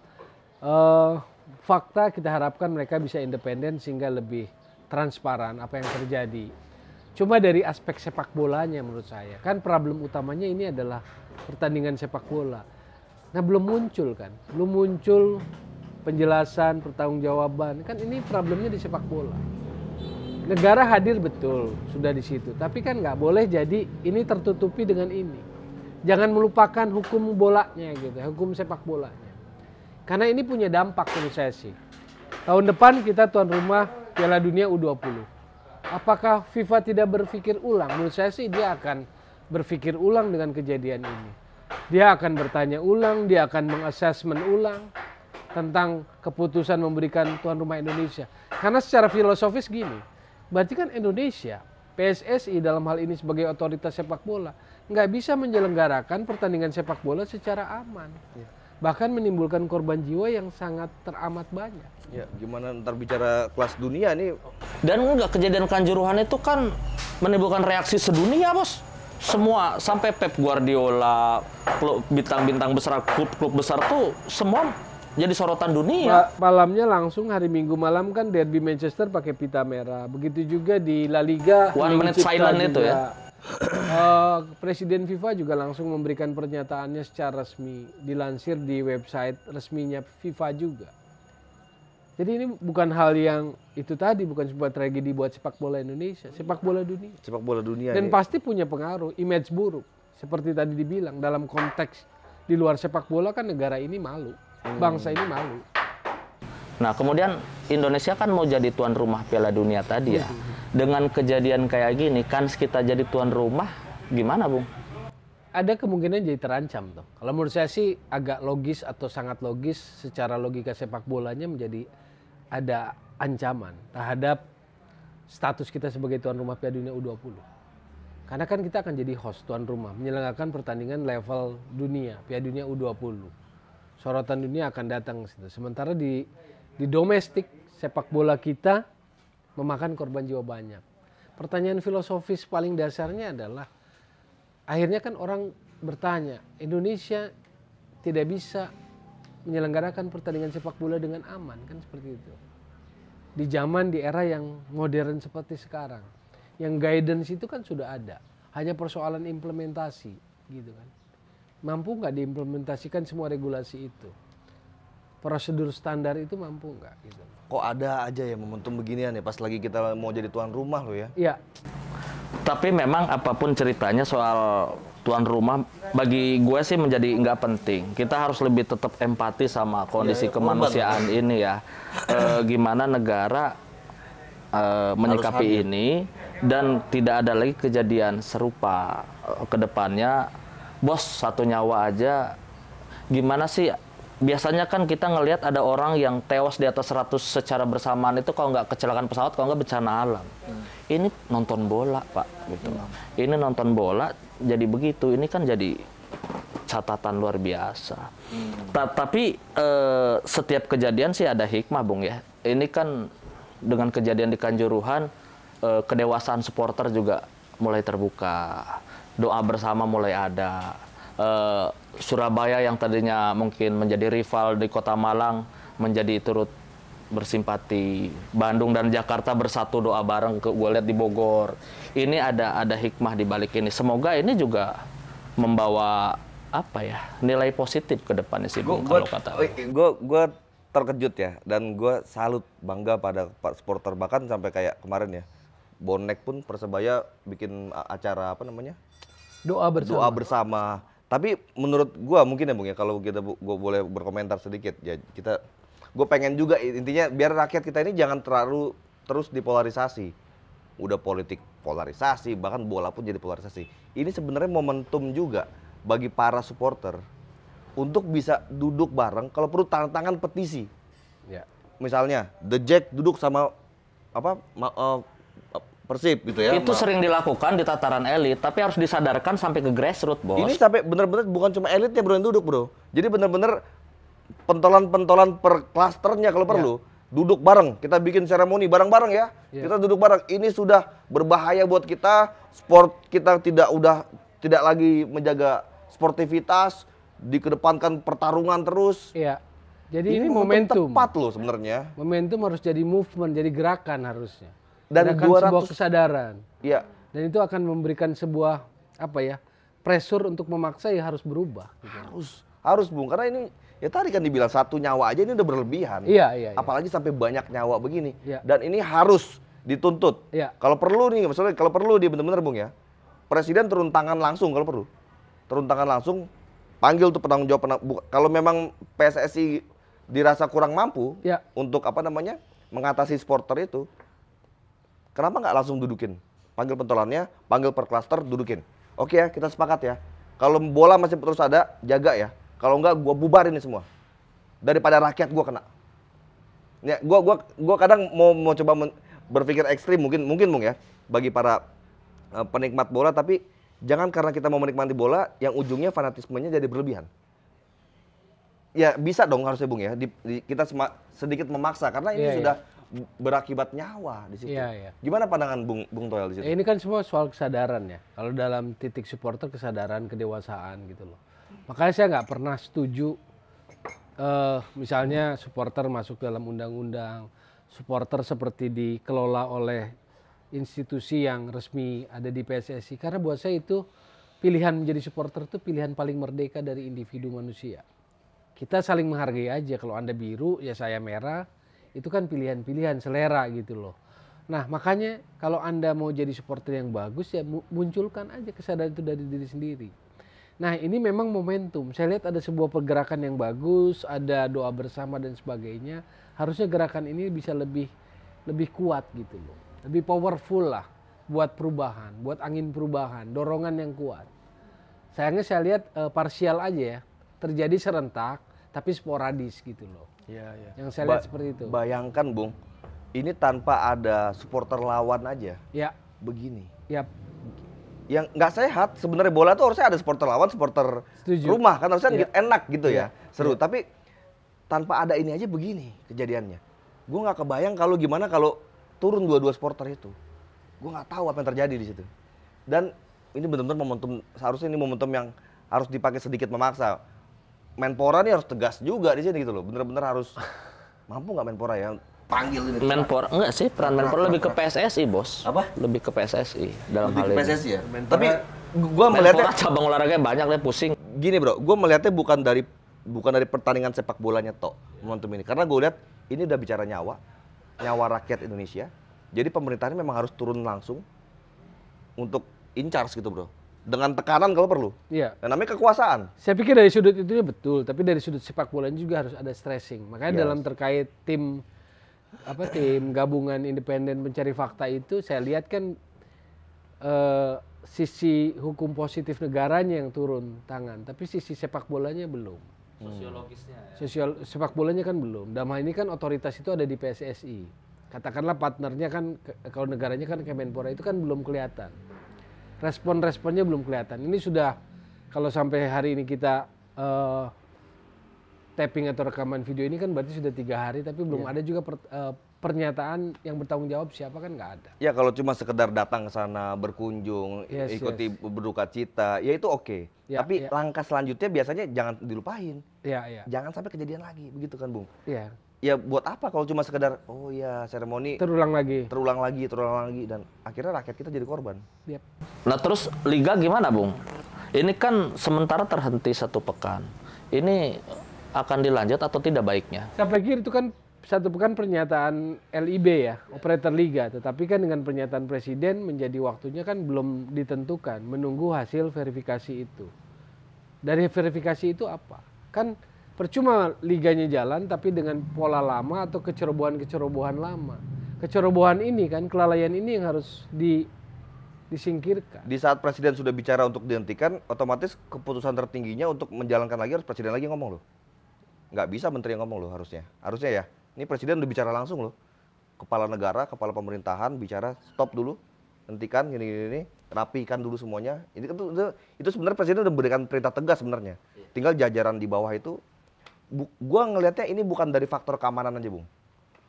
Fakta kita harapkan mereka bisa independen sehingga lebih transparan apa yang terjadi. Cuma dari aspek sepak bolanya menurut saya, kan problem utamanya ini adalah pertandingan sepak bola. Nah belum muncul kan, belum muncul penjelasan, pertanggungjawaban. Kan ini problemnya di sepak bola. Negara hadir betul, sudah di situ. Tapi kan nggak boleh jadi ini tertutupi dengan ini. Jangan melupakan hukum bolanya gitu, hukum sepak bolanya. Karena ini punya dampak menurut saya sih. Tahun depan kita tuan rumah Piala Dunia U20. Apakah FIFA tidak berpikir ulang? Menurut saya sih dia akan berpikir ulang dengan kejadian ini. Dia akan bertanya ulang, dia akan mengasesmen ulang tentang keputusan memberikan tuan rumah Indonesia. Karena secara filosofis gini, berarti kan Indonesia, PSSI dalam hal ini sebagai otoritas sepak bola, nggak bisa menyelenggarakan pertandingan sepak bola secara aman. Bahkan menimbulkan korban jiwa yang sangat teramat banyak. Ya, gimana ntar bicara kelas dunia nih. Dan enggak, kejadian Kanjuruhan itu kan menimbulkan reaksi sedunia, Bos. Semua, sampai Pep Guardiola, bintang-bintang besar, klub-klub besar tuh semua jadi sorotan dunia. Malamnya langsung hari Minggu malam kan derby Manchester pakai pita merah. Begitu juga di La Liga. 1 minute silent itu ya. Presiden FIFA juga langsung memberikan pernyataannya secara resmi, dilansir di website resminya FIFA juga. Jadi ini bukan hal yang itu tadi, bukan sebuah tragedi buat sepak bola Indonesia, sepak bola dunia. Sepak bola dunia. Dan ini pasti punya pengaruh, image buruk. Seperti tadi dibilang, dalam konteks di luar sepak bola kan negara ini malu, bangsa ini malu. Nah kemudian Indonesia kan mau jadi tuan rumah Piala Dunia tadi ya. Dengan kejadian kayak gini, kan kita jadi tuan rumah, gimana Bung? Ada kemungkinan jadi terancam tuh. Kalau menurut saya sih agak logis atau sangat logis secara logika sepak bolanya menjadi ada ancaman terhadap status kita sebagai tuan rumah Piala Dunia U20. Karena kan kita akan jadi host tuan rumah, menyelenggarakan pertandingan level dunia, Piala Dunia U20. Sorotan dunia akan datang ke situ. Sementara di domestik sepak bola kita memakan korban jiwa banyak. Pertanyaan filosofis paling dasarnya adalah akhirnya kan orang bertanya, Indonesia tidak bisa menyelenggarakan pertandingan sepak bola dengan aman, kan seperti itu. Di zaman, di era yang modern seperti sekarang, yang guidance itu kan sudah ada, hanya persoalan implementasi, gitu kan. Mampu nggak diimplementasikan semua regulasi itu? Prosedur standar itu mampu nggak? Gitu. kok ada aja ya momentum beginian ya pas lagi kita mau jadi tuan rumah loh ya. Iya. Tapi memang apapun ceritanya soal tuan rumah, bagi gue sih menjadi nggak penting. Kita harus lebih tetap empati sama kondisi kemanusiaan ini ya. Gimana negara menyikapi ini dan tidak ada lagi kejadian serupa ke depannya. Bos, satu nyawa aja, gimana sih? Biasanya kan kita ngelihat ada orang yang tewas di atas 100 secara bersamaan itu kalau nggak kecelakaan pesawat, kalau nggak bencana alam. Ini nonton bola, Pak. Gitu. Ini nonton bola, jadi begitu. Ini kan jadi catatan luar biasa. Tapi setiap kejadian sih ada hikmah, Bung ya. Ini kan dengan kejadian di Kanjuruhan, kedewasaan supporter juga mulai terbuka. Doa bersama mulai ada. Surabaya yang tadinya mungkin menjadi rival di Kota Malang menjadi turut bersimpati. Bandung dan Jakarta bersatu doa bareng, gue lihat di Bogor. Ini ada hikmah di balik ini. Semoga ini juga membawa apa ya, nilai positif ke depannya sih Bung, kalau kata gue terkejut ya, dan gue salut, bangga pada Pak supporter, bahkan sampai kayak kemarin ya, bonek pun Persebaya bikin acara apa namanya, Doa bersama. Tapi menurut gue mungkin ya Bung ya, kalau gue boleh berkomentar sedikit ya, gue pengen juga intinya biar rakyat kita ini jangan terlalu terus dipolarisasi. Udah politik polarisasi, bahkan bola pun jadi polarisasi. Ini sebenarnya momentum juga bagi para supporter untuk bisa duduk bareng, kalau perlu tangan petisi. Ya. Misalnya The Jack duduk sama Persib gitu ya. itu sering dilakukan di tataran elit, tapi harus disadarkan sampai ke grassroots, Bos. Ini sampai bener-bener bukan cuma elitnya bro yang duduk bro. Jadi bener-bener pentolan-pentolan per klasternya kalau perlu. Duduk bareng, kita bikin seremoni bareng-bareng ya. Kita duduk bareng. Ini sudah berbahaya buat kita. Sport kita tidak lagi menjaga sportivitas, dikedepankan pertarungan terus. Iya. Jadi ini momentum tepat loh sebenarnya. Momentum harus jadi movement, jadi gerakan harusnya. Dan gerakan sebuah kesadaran. Iya. Dan itu akan memberikan sebuah apa ya? Pressure untuk memaksa ya harus berubah. Gitu. Harus Bung, karena ini ya tadi kan dibilang satu nyawa aja ini udah berlebihan. Iya. Apalagi sampai banyak nyawa begini. Iya. Dan ini harus dituntut. Iya. Kalau perlu nih, misalnya kalau perlu dia benar-benar Bung ya. Presiden turun tangan langsung kalau perlu. Turun tangan langsung, panggil tuh penanggung jawab. Kalau memang PSSI dirasa kurang mampu untuk apa namanya mengatasi supporter itu, kenapa nggak langsung dudukin? Panggil pentolannya, panggil per klaster, dudukin. Oke ya, kita sepakat ya. Kalau bola masih terus ada, jaga ya. Kalau nggak, gua bubarin ini semua. Daripada rakyat gua kena. Ya, gua kadang mau coba berpikir ekstrim mungkin Bung ya, bagi para penikmat bola, tapi jangan karena kita mau menikmati bola yang ujungnya fanatismenya jadi berlebihan. Ya bisa dong harusnya Bung ya, kita sedikit memaksa karena ini sudah berakibat nyawa di situ. Gimana pandangan Bung Toel di situ? Ini kan semua soal kesadaran ya. Kalau dalam titik supporter kesadaran, kedewasaan gitu loh. Makanya saya nggak pernah setuju misalnya supporter masuk dalam undang-undang, supporter seperti dikelola oleh institusi yang resmi ada di PSSI. Karena buat saya itu pilihan menjadi supporter itu pilihan paling merdeka dari individu manusia. Kita saling menghargai aja. Kalau Anda biru, ya saya merah. Itu kan pilihan-pilihan selera gitu loh. Nah makanya kalau Anda mau jadi supporter yang bagus ya munculkan aja kesadaran itu dari diri sendiri. Nah ini memang momentum. Saya lihat ada sebuah pergerakan yang bagus, ada doa bersama dan sebagainya. Harusnya gerakan ini bisa lebih kuat gitu loh. Lebih powerful lah buat perubahan, buat angin perubahan, dorongan yang kuat. Sayangnya saya lihat parsial aja ya. Terjadi serentak tapi sporadis gitu loh. Yang saya lihat seperti itu. Bayangkan Bung, ini tanpa ada supporter lawan aja. Begini. Yang nggak sehat sebenarnya bola tuh harusnya ada supporter lawan, supporter rumah kan harusnya enak gitu ya, seru. Tapi tanpa ada ini aja begini kejadiannya. Gue nggak kebayang gimana kalau turun dua-dua supporter itu. Gue nggak tahu apa yang terjadi di situ. Dan ini benar-benar momentum, seharusnya ini momentum yang harus dipakai sedikit memaksa. Menpora nih harus tegas juga di sini gitu loh. Bener-bener harus mampu nggak Menpora ya panggil ini. Menpora enggak sih, peran Menpora lebih ke PSSI, Bos. Apa? Lebih ke PSSI dalam hal ini. PSSI ya. Tapi gua melihatnya cabang olahraganya banyak deh pusing. Gini, Bro. Gua melihatnya bukan dari pertandingan sepak bolanya tok momentum ini. Karena gue lihat ini udah bicara nyawa rakyat Indonesia. Jadi pemerintahnya memang harus turun langsung untuk in charge gitu, Bro. Dengan tekanan kalau perlu. Dan namanya kekuasaan. Saya pikir dari sudut itunya betul, tapi dari sudut sepak bola juga harus ada stressing. Makanya dalam terkait tim gabungan independen pencari fakta itu saya lihat kan sisi hukum positif negaranya yang turun tangan, tapi sisi sepak bolanya belum. Sosiologisnya ya. Sepak bolanya kan belum. Dalam hal ini kan otoritas itu ada di PSSI. Katakanlah partnernya kan kalau negaranya kan Kemenpora itu kan belum kelihatan. Respon-responnya belum kelihatan. Ini sudah kalau sampai hari ini kita tapping atau rekaman video ini kan berarti sudah 3 hari tapi belum ada juga pernyataan yang bertanggung jawab siapa kan nggak ada. Ya kalau cuma sekedar datang ke sana berkunjung, ikuti berduka cita, ya itu oke. Ya, Tapi ya. langkah selanjutnya biasanya jangan dilupain. Iya. Jangan sampai kejadian lagi, begitu kan, Bung? Iya. Ya buat apa kalau cuma sekedar oh ya seremoni Terulang lagi. terulang lagi dan akhirnya rakyat kita jadi korban. Yap. Nah terus Liga gimana Bung? Ini kan sementara terhenti 1 pekan. Ini akan dilanjut atau tidak baiknya? Saya pikir itu kan 1 pekan pernyataan LIB ya, operator liga. Tetapi kan dengan pernyataan presiden menjadi waktunya kan belum ditentukan, menunggu hasil verifikasi itu. Dari verifikasi itu apa? Kan percuma liganya jalan tapi dengan pola lama atau kecerobohan lama. Kecerobohan ini kan, kelalaian ini yang harus disingkirkan. Di saat presiden sudah bicara untuk dihentikan, otomatis keputusan tertingginya untuk menjalankan lagi harus presiden lagi ngomong loh. Nggak bisa menteri yang ngomong loh harusnya. Harusnya ya, ini presiden udah bicara langsung loh. Kepala negara, kepala pemerintahan bicara stop dulu, hentikan gini, rapikan dulu semuanya. Ini kan itu sebenarnya presiden udah memberikan perintah tegas sebenarnya. Tinggal jajaran di bawah itu, gua ngelihatnya ini bukan dari faktor keamanan aja, Bung.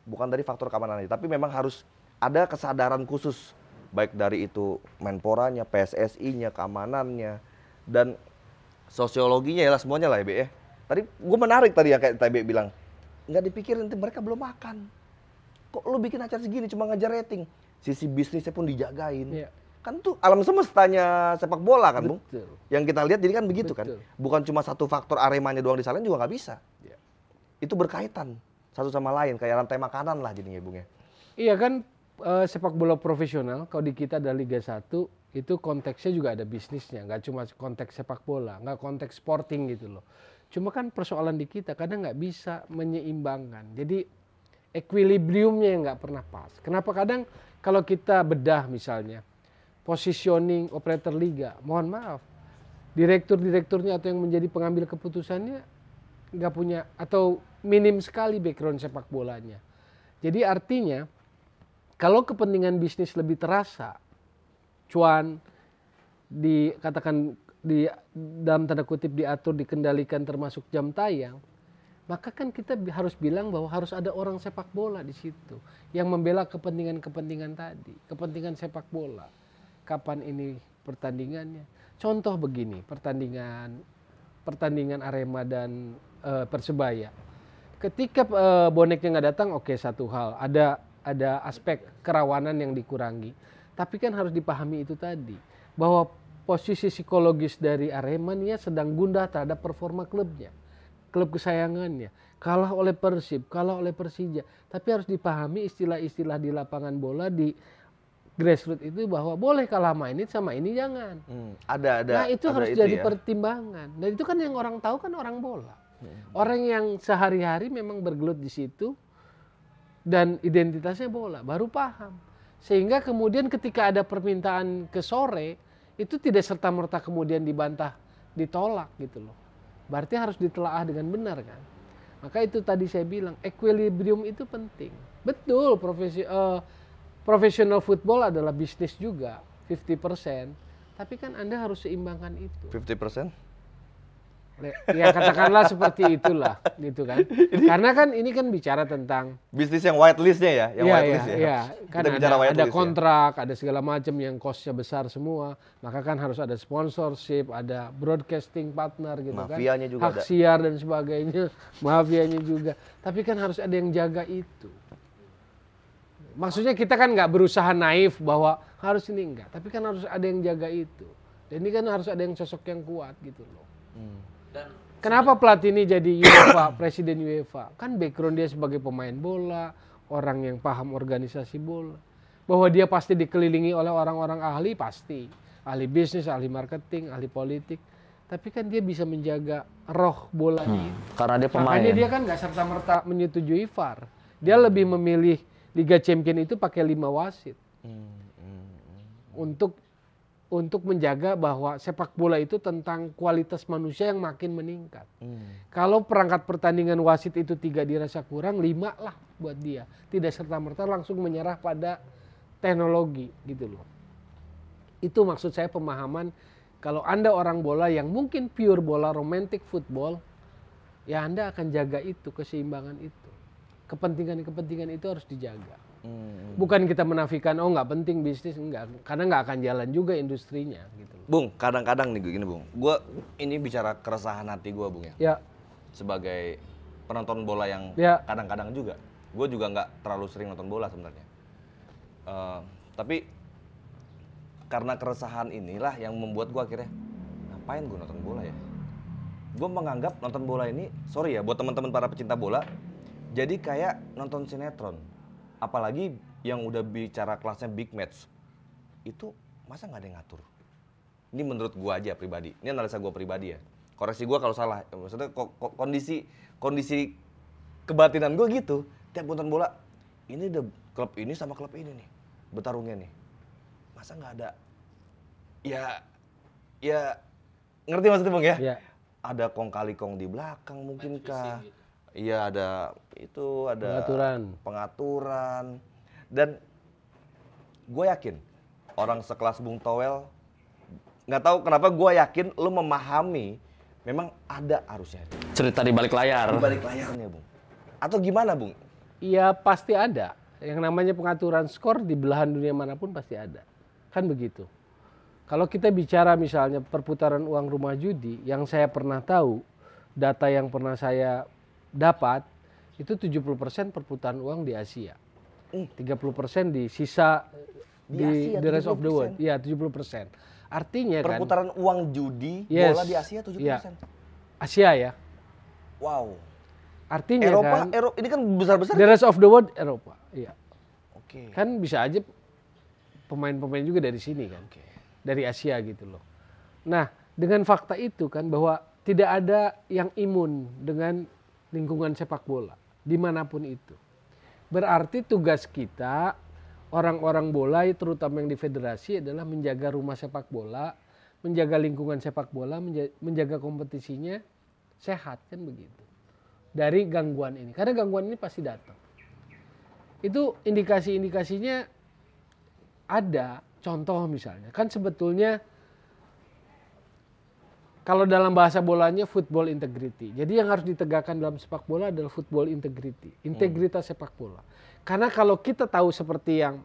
Bukan dari faktor keamanan aja, tapi memang harus ada kesadaran khusus baik dari itu Menporanya, PSSI-nya, keamanannya, dan sosiologinya ya lah semuanya lah ya, Be ya. Tadi gue menarik tadi ya kayak TB bilang, nggak dipikirin nanti mereka belum makan. Kok lu bikin acara segini cuma ngejar rating? Sisi bisnisnya pun dijagain. Iya. Kan tuh alam semestanya sepak bola kan, Bung? Betul. Yang kita lihat jadi kan begitu kan. Betul. Bukan cuma satu faktor Aremanya doang disalahin juga nggak bisa. Iya. Itu berkaitan satu sama lain kayak rantai makanan lah jadinya, Bung ya. Iya kan, sepak bola profesional kalau di kita ada Liga 1 itu konteksnya juga ada bisnisnya, nggak cuma konteks sepak bola, nggak konteks sporting gitu loh. Cuma kan persoalan di kita kadang nggak bisa menyeimbangkan. Jadi equilibriumnya yang nggak pernah pas. Kenapa kadang kalau kita bedah misalnya positioning operator liga, mohon maaf, direktur-direkturnya atau yang menjadi pengambil keputusannya nggak punya atau minim sekali background sepak bolanya. Jadi artinya kalau kepentingan bisnis lebih terasa, cuan dikatakan di dalam tanda kutip diatur, dikendalikan termasuk jam tayang, maka kan kita harus bilang bahwa harus ada orang sepak bola di situ yang membela kepentingan-kepentingan tadi, kepentingan sepak bola. Kapan ini pertandingannya? Contoh begini, pertandingan Arema dan Persebaya. Ketika boneknya nggak datang, oke, satu hal, ada aspek kerawanan yang dikurangi. Tapi kan harus dipahami itu tadi, bahwa posisi psikologis dari Arema nih sedang gundah terhadap performa klubnya, klub kesayangannya. Kalah oleh Persib, kalah oleh Persija. Tapi harus dipahami istilah-istilah di lapangan bola, di grassroots itu bahwa boleh kalah main sama ini jangan. Nah itu harus jadi pertimbangan. Dan itu kan yang orang tahu kan orang bola. Orang yang sehari-hari memang bergelut di situ dan identitasnya bola, baru paham. Sehingga kemudian ketika ada permintaan ke sore, itu tidak serta-merta kemudian dibantah, ditolak gitu loh. Berarti harus ditelaah dengan benar kan. Maka itu tadi saya bilang, equilibrium itu penting. Betul, profesional football adalah bisnis juga, 50%. Tapi kan Anda harus seimbangkan itu. 50%? Ya katakanlah seperti itulah gitu kan. Karena kan ini kan bicara tentang bisnis yang white list-nya ya, yang white list ya. Iya, kan ada kontrak, ada segala macam yang cost-nya besar semua. Maka kan harus ada sponsorship, ada broadcasting partner gitu kan. Mafianya juga hak siar dan sebagainya, mafianya juga. Tapi kan harus ada yang jaga itu. Maksudnya kita kan nggak berusaha naif bahwa harus ini enggak, tapi kan harus ada yang jaga itu. Dan ini kan harus ada yang sosok yang kuat gitu loh. Kenapa Platini jadi UEFA, presiden UEFA? Kan background dia sebagai pemain bola, orang yang paham organisasi bola. Bahwa dia pasti dikelilingi oleh orang-orang ahli, pasti. Ahli bisnis, ahli marketing, ahli politik. Tapi kan dia bisa menjaga roh bola ini. Karena dia pemain. Makanya dia kan nggak serta-merta menyetujui VAR. Dia lebih memilih Liga Champions itu pakai 5 wasit. Untuk menjaga bahwa sepak bola itu tentang kualitas manusia yang makin meningkat. Kalau perangkat pertandingan wasit itu 3 dirasa kurang, 5 lah buat dia. Tidak serta-merta langsung menyerah pada teknologi gitu loh. Itu maksud saya pemahaman kalau Anda orang bola yang mungkin pure bola, romantic football, ya Anda akan jaga itu, keseimbangan itu. Kepentingan-kepentingan itu harus dijaga. Bukan kita menafikan, oh nggak penting bisnis, enggak. Karena nggak akan jalan juga industrinya gitu. Bung, kadang-kadang nih gini Bung, gue ini bicara keresahan hati gue Bung ya. Ya, Sebagai penonton bola yang Ya. kadang-kadang juga, gue juga nggak terlalu sering nonton bola sebenarnya. Tapi karena keresahan inilah yang membuat gue akhirnya, ngapain gue nonton bola ya? Gue menganggap nonton bola ini, sorry ya buat teman-teman para pecinta bola, jadi kayak nonton sinetron. Apalagi yang udah bicara kelasnya big match, itu masa nggak ada yang ngatur? Ini menurut gue aja pribadi, ini analisa gue pribadi ya. Koreksi gue kalau salah, maksudnya kondisi kebatinan gue gitu. Tiap nonton bola, ini udah klub ini sama klub ini nih, bertarungnya nih. Masa nggak ada, ya ngerti maksudnya Bang ya? ya. Ada kong kali kong di belakang mungkinkah? Iya ada pengaturan. Dan gue yakin orang sekelas Bung Towel, nggak tahu kenapa gue yakin lu memahami memang ada harusnya Cerita di balik layar. di balik layarnya Bung. Atau gimana Bung? Iya pasti ada. Yang namanya pengaturan skor di belahan dunia manapun pasti ada. Kan begitu. Kalau kita bicara misalnya perputaran uang rumah judi, yang saya pernah tahu, data yang pernah saya dapat, itu 70% perputaran uang di Asia. 30% di sisa Di Asia, the rest of the 70%. world. Iya, 70%. Artinya kan Perputaran uang judi Yes. bola di Asia 70%. Iya. Asia ya. Wow. Artinya Eropa, kan ini kan besar-besar. the rest of the world Eropa. Iya. Oke. Kan bisa aja pemain-pemain juga dari sini kan. Dari Asia gitu loh. Nah, dengan fakta itu kan bahwa tidak ada yang imun dengan lingkungan sepak bola dimanapun itu. Berarti tugas kita orang-orang bola terutama yang di federasi adalah menjaga rumah sepak bola, menjaga lingkungan sepak bola, menjaga kompetisinya sehat kan begitu. Dari gangguan ini. Karena gangguan ini pasti datang. Itu indikasi-indikasinya ada. Contoh misalnya, kan sebetulnya kalau dalam bahasa bolanya football integrity. Jadi yang harus ditegakkan dalam sepak bola adalah football integrity, integritas sepak bola. Karena kalau kita tahu seperti yang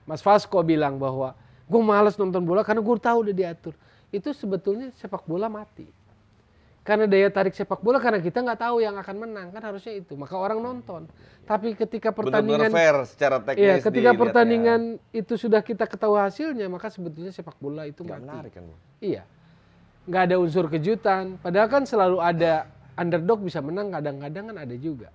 Mas Vasco bilang bahwa gue malas nonton bola karena gue tahu udah diatur. Itu sebetulnya sepak bola mati. Karena daya tarik sepak bola karena kita nggak tahu yang akan menang kan harusnya itu. Maka orang nonton. Tapi ketika pertandingan Benar-benar fair secara teknis. iya, ketika dilihatnya. pertandingan itu sudah kita ketahui hasilnya, maka sebetulnya sepak bola itu Nggak mati. menarik kan Bung? Iya. Nggak ada unsur kejutan. Padahal kan selalu ada underdog bisa menang, kadang-kadang kan ada juga.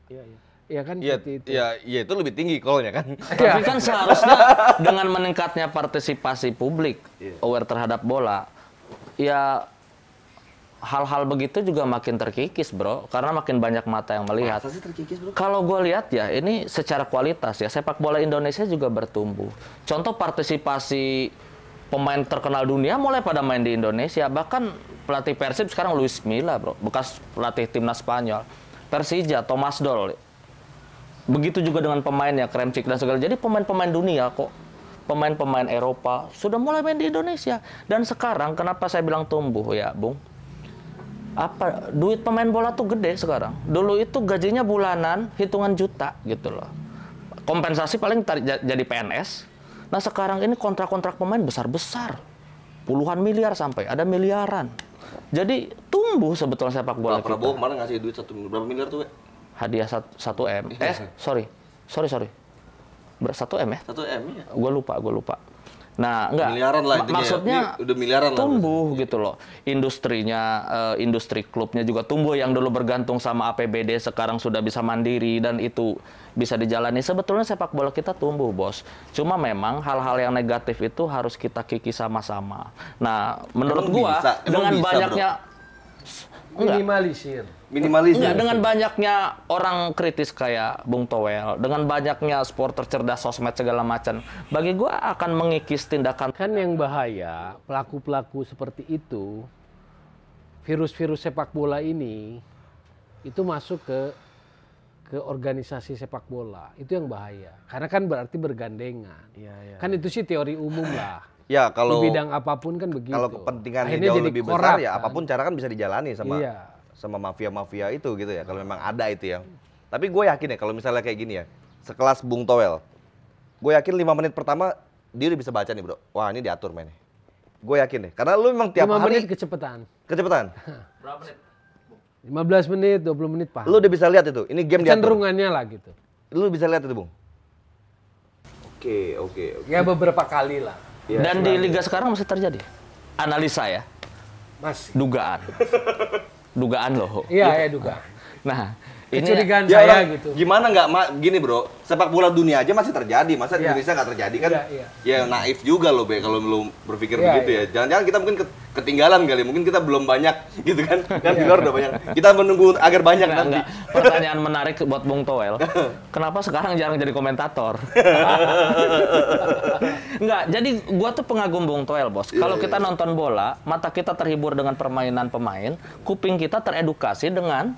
Iya kan Iya, seperti itu. iya itu lebih tinggi golnya kan. Tapi kan seharusnya dengan meningkatnya partisipasi publik aware terhadap bola, ya hal-hal begitu juga makin terkikis bro, karena makin banyak mata yang melihat. Masa sih terkikis bro? Kalau gue lihat ya, ini secara kualitas ya, sepak bola Indonesia juga bertumbuh. Contoh partisipasi pemain terkenal dunia mulai pada main di Indonesia. Bahkan pelatih Persib sekarang Luis Milla bro, bekas pelatih timnas Spanyol. Persija, Thomas Doll. Begitu juga dengan pemainnya, Kremcik dan segala. Jadi pemain-pemain dunia kok, pemain-pemain Eropa sudah mulai main di Indonesia. Dan sekarang kenapa saya bilang tumbuh ya Bung? Apa duit pemain bola tuh gede sekarang. Dulu itu gajinya bulanan, hitungan juta gitu loh. Kompensasi paling jadi PNS. Nah sekarang ini kontrak-kontrak pemain besar-besar. Puluhan miliar sampai ada miliaran. Jadi tumbuh sebetulnya sepak bola kita. Prabowo kemarin ngasih duit berapa miliar tuh, Hadiah 1 M. Sorry. 1 M ya? 1 M ya? Gue lupa. Nah, enggak. Miliaran lah intinya. Maksudnya Ini udah miliaran lah. tumbuh gitu loh. Industrinya, industri klubnya juga tumbuh. Yang dulu bergantung sama APBD sekarang sudah bisa mandiri dan itu bisa dijalani. Sebetulnya sepak bola kita tumbuh, bos. Cuma memang hal-hal yang negatif itu harus kita kikis sama-sama. Nah, menurut gua dengan banyaknya Minimalisir. Enggak, dengan banyaknya orang kritis kayak Bung Towel, dengan banyaknya supporter cerdas sosmed segala macam, bagi gua akan mengikis tindakan. Kan yang bahaya, pelaku-pelaku seperti itu, virus-virus sepak bola ini, itu masuk ke organisasi sepak bola. Itu yang bahaya. Karena kan berarti bergandengan. Kan itu sih teori umum lah. Ya kalau Di bidang apapun kan begitu. kalau kepentingannya Akhirnya jauh jadi lebih korup, besar ya kan? apapun cara kan bisa dijalani sama Iya. sama mafia-mafia itu gitu ya kalau memang ada itu ya. Tapi gue yakin ya kalau misalnya kayak gini ya, sekelas Bung Towel, Gue yakin 5 menit pertama dia udah bisa baca nih bro. Wah ini diatur mainnya. Gue yakin deh. Karena lu memang tiap 5 hari menit kecepatan. kecepatan. Berapa menit? 15 menit, 20 menit paham. Lu udah bisa lihat itu. Ini game diatur. Cenderungannya lah gitu. Lu bisa lihat itu, Bung. Oke. Ya beberapa kali lah. Ya, Dan di liga sekarang masih terjadi. Analisa ya, Masih. dugaan. Dugaan loh. Iya, duga. Nah, ini Kecurigaan Ya, saya orang, gitu. gimana nggak gini bro, sepak bola dunia aja masih terjadi, masa di Iya. Indonesia nggak terjadi kan? Iya. Ya naif juga loh be kalau lu berpikir Iya, begitu ya. Jangan-jangan kita mungkin ketinggalan kali, mungkin kita belum banyak gitu kan? Kan di luar udah banyak. Kita menunggu agar banyak nanti. enggak. Pertanyaan menarik buat Bung Toel. Kenapa sekarang jarang jadi komentator? Enggak, jadi gua tuh pengagum Bung Toel, Bos. Kalau kita nonton bola, mata kita terhibur dengan permainan pemain, kuping kita teredukasi dengan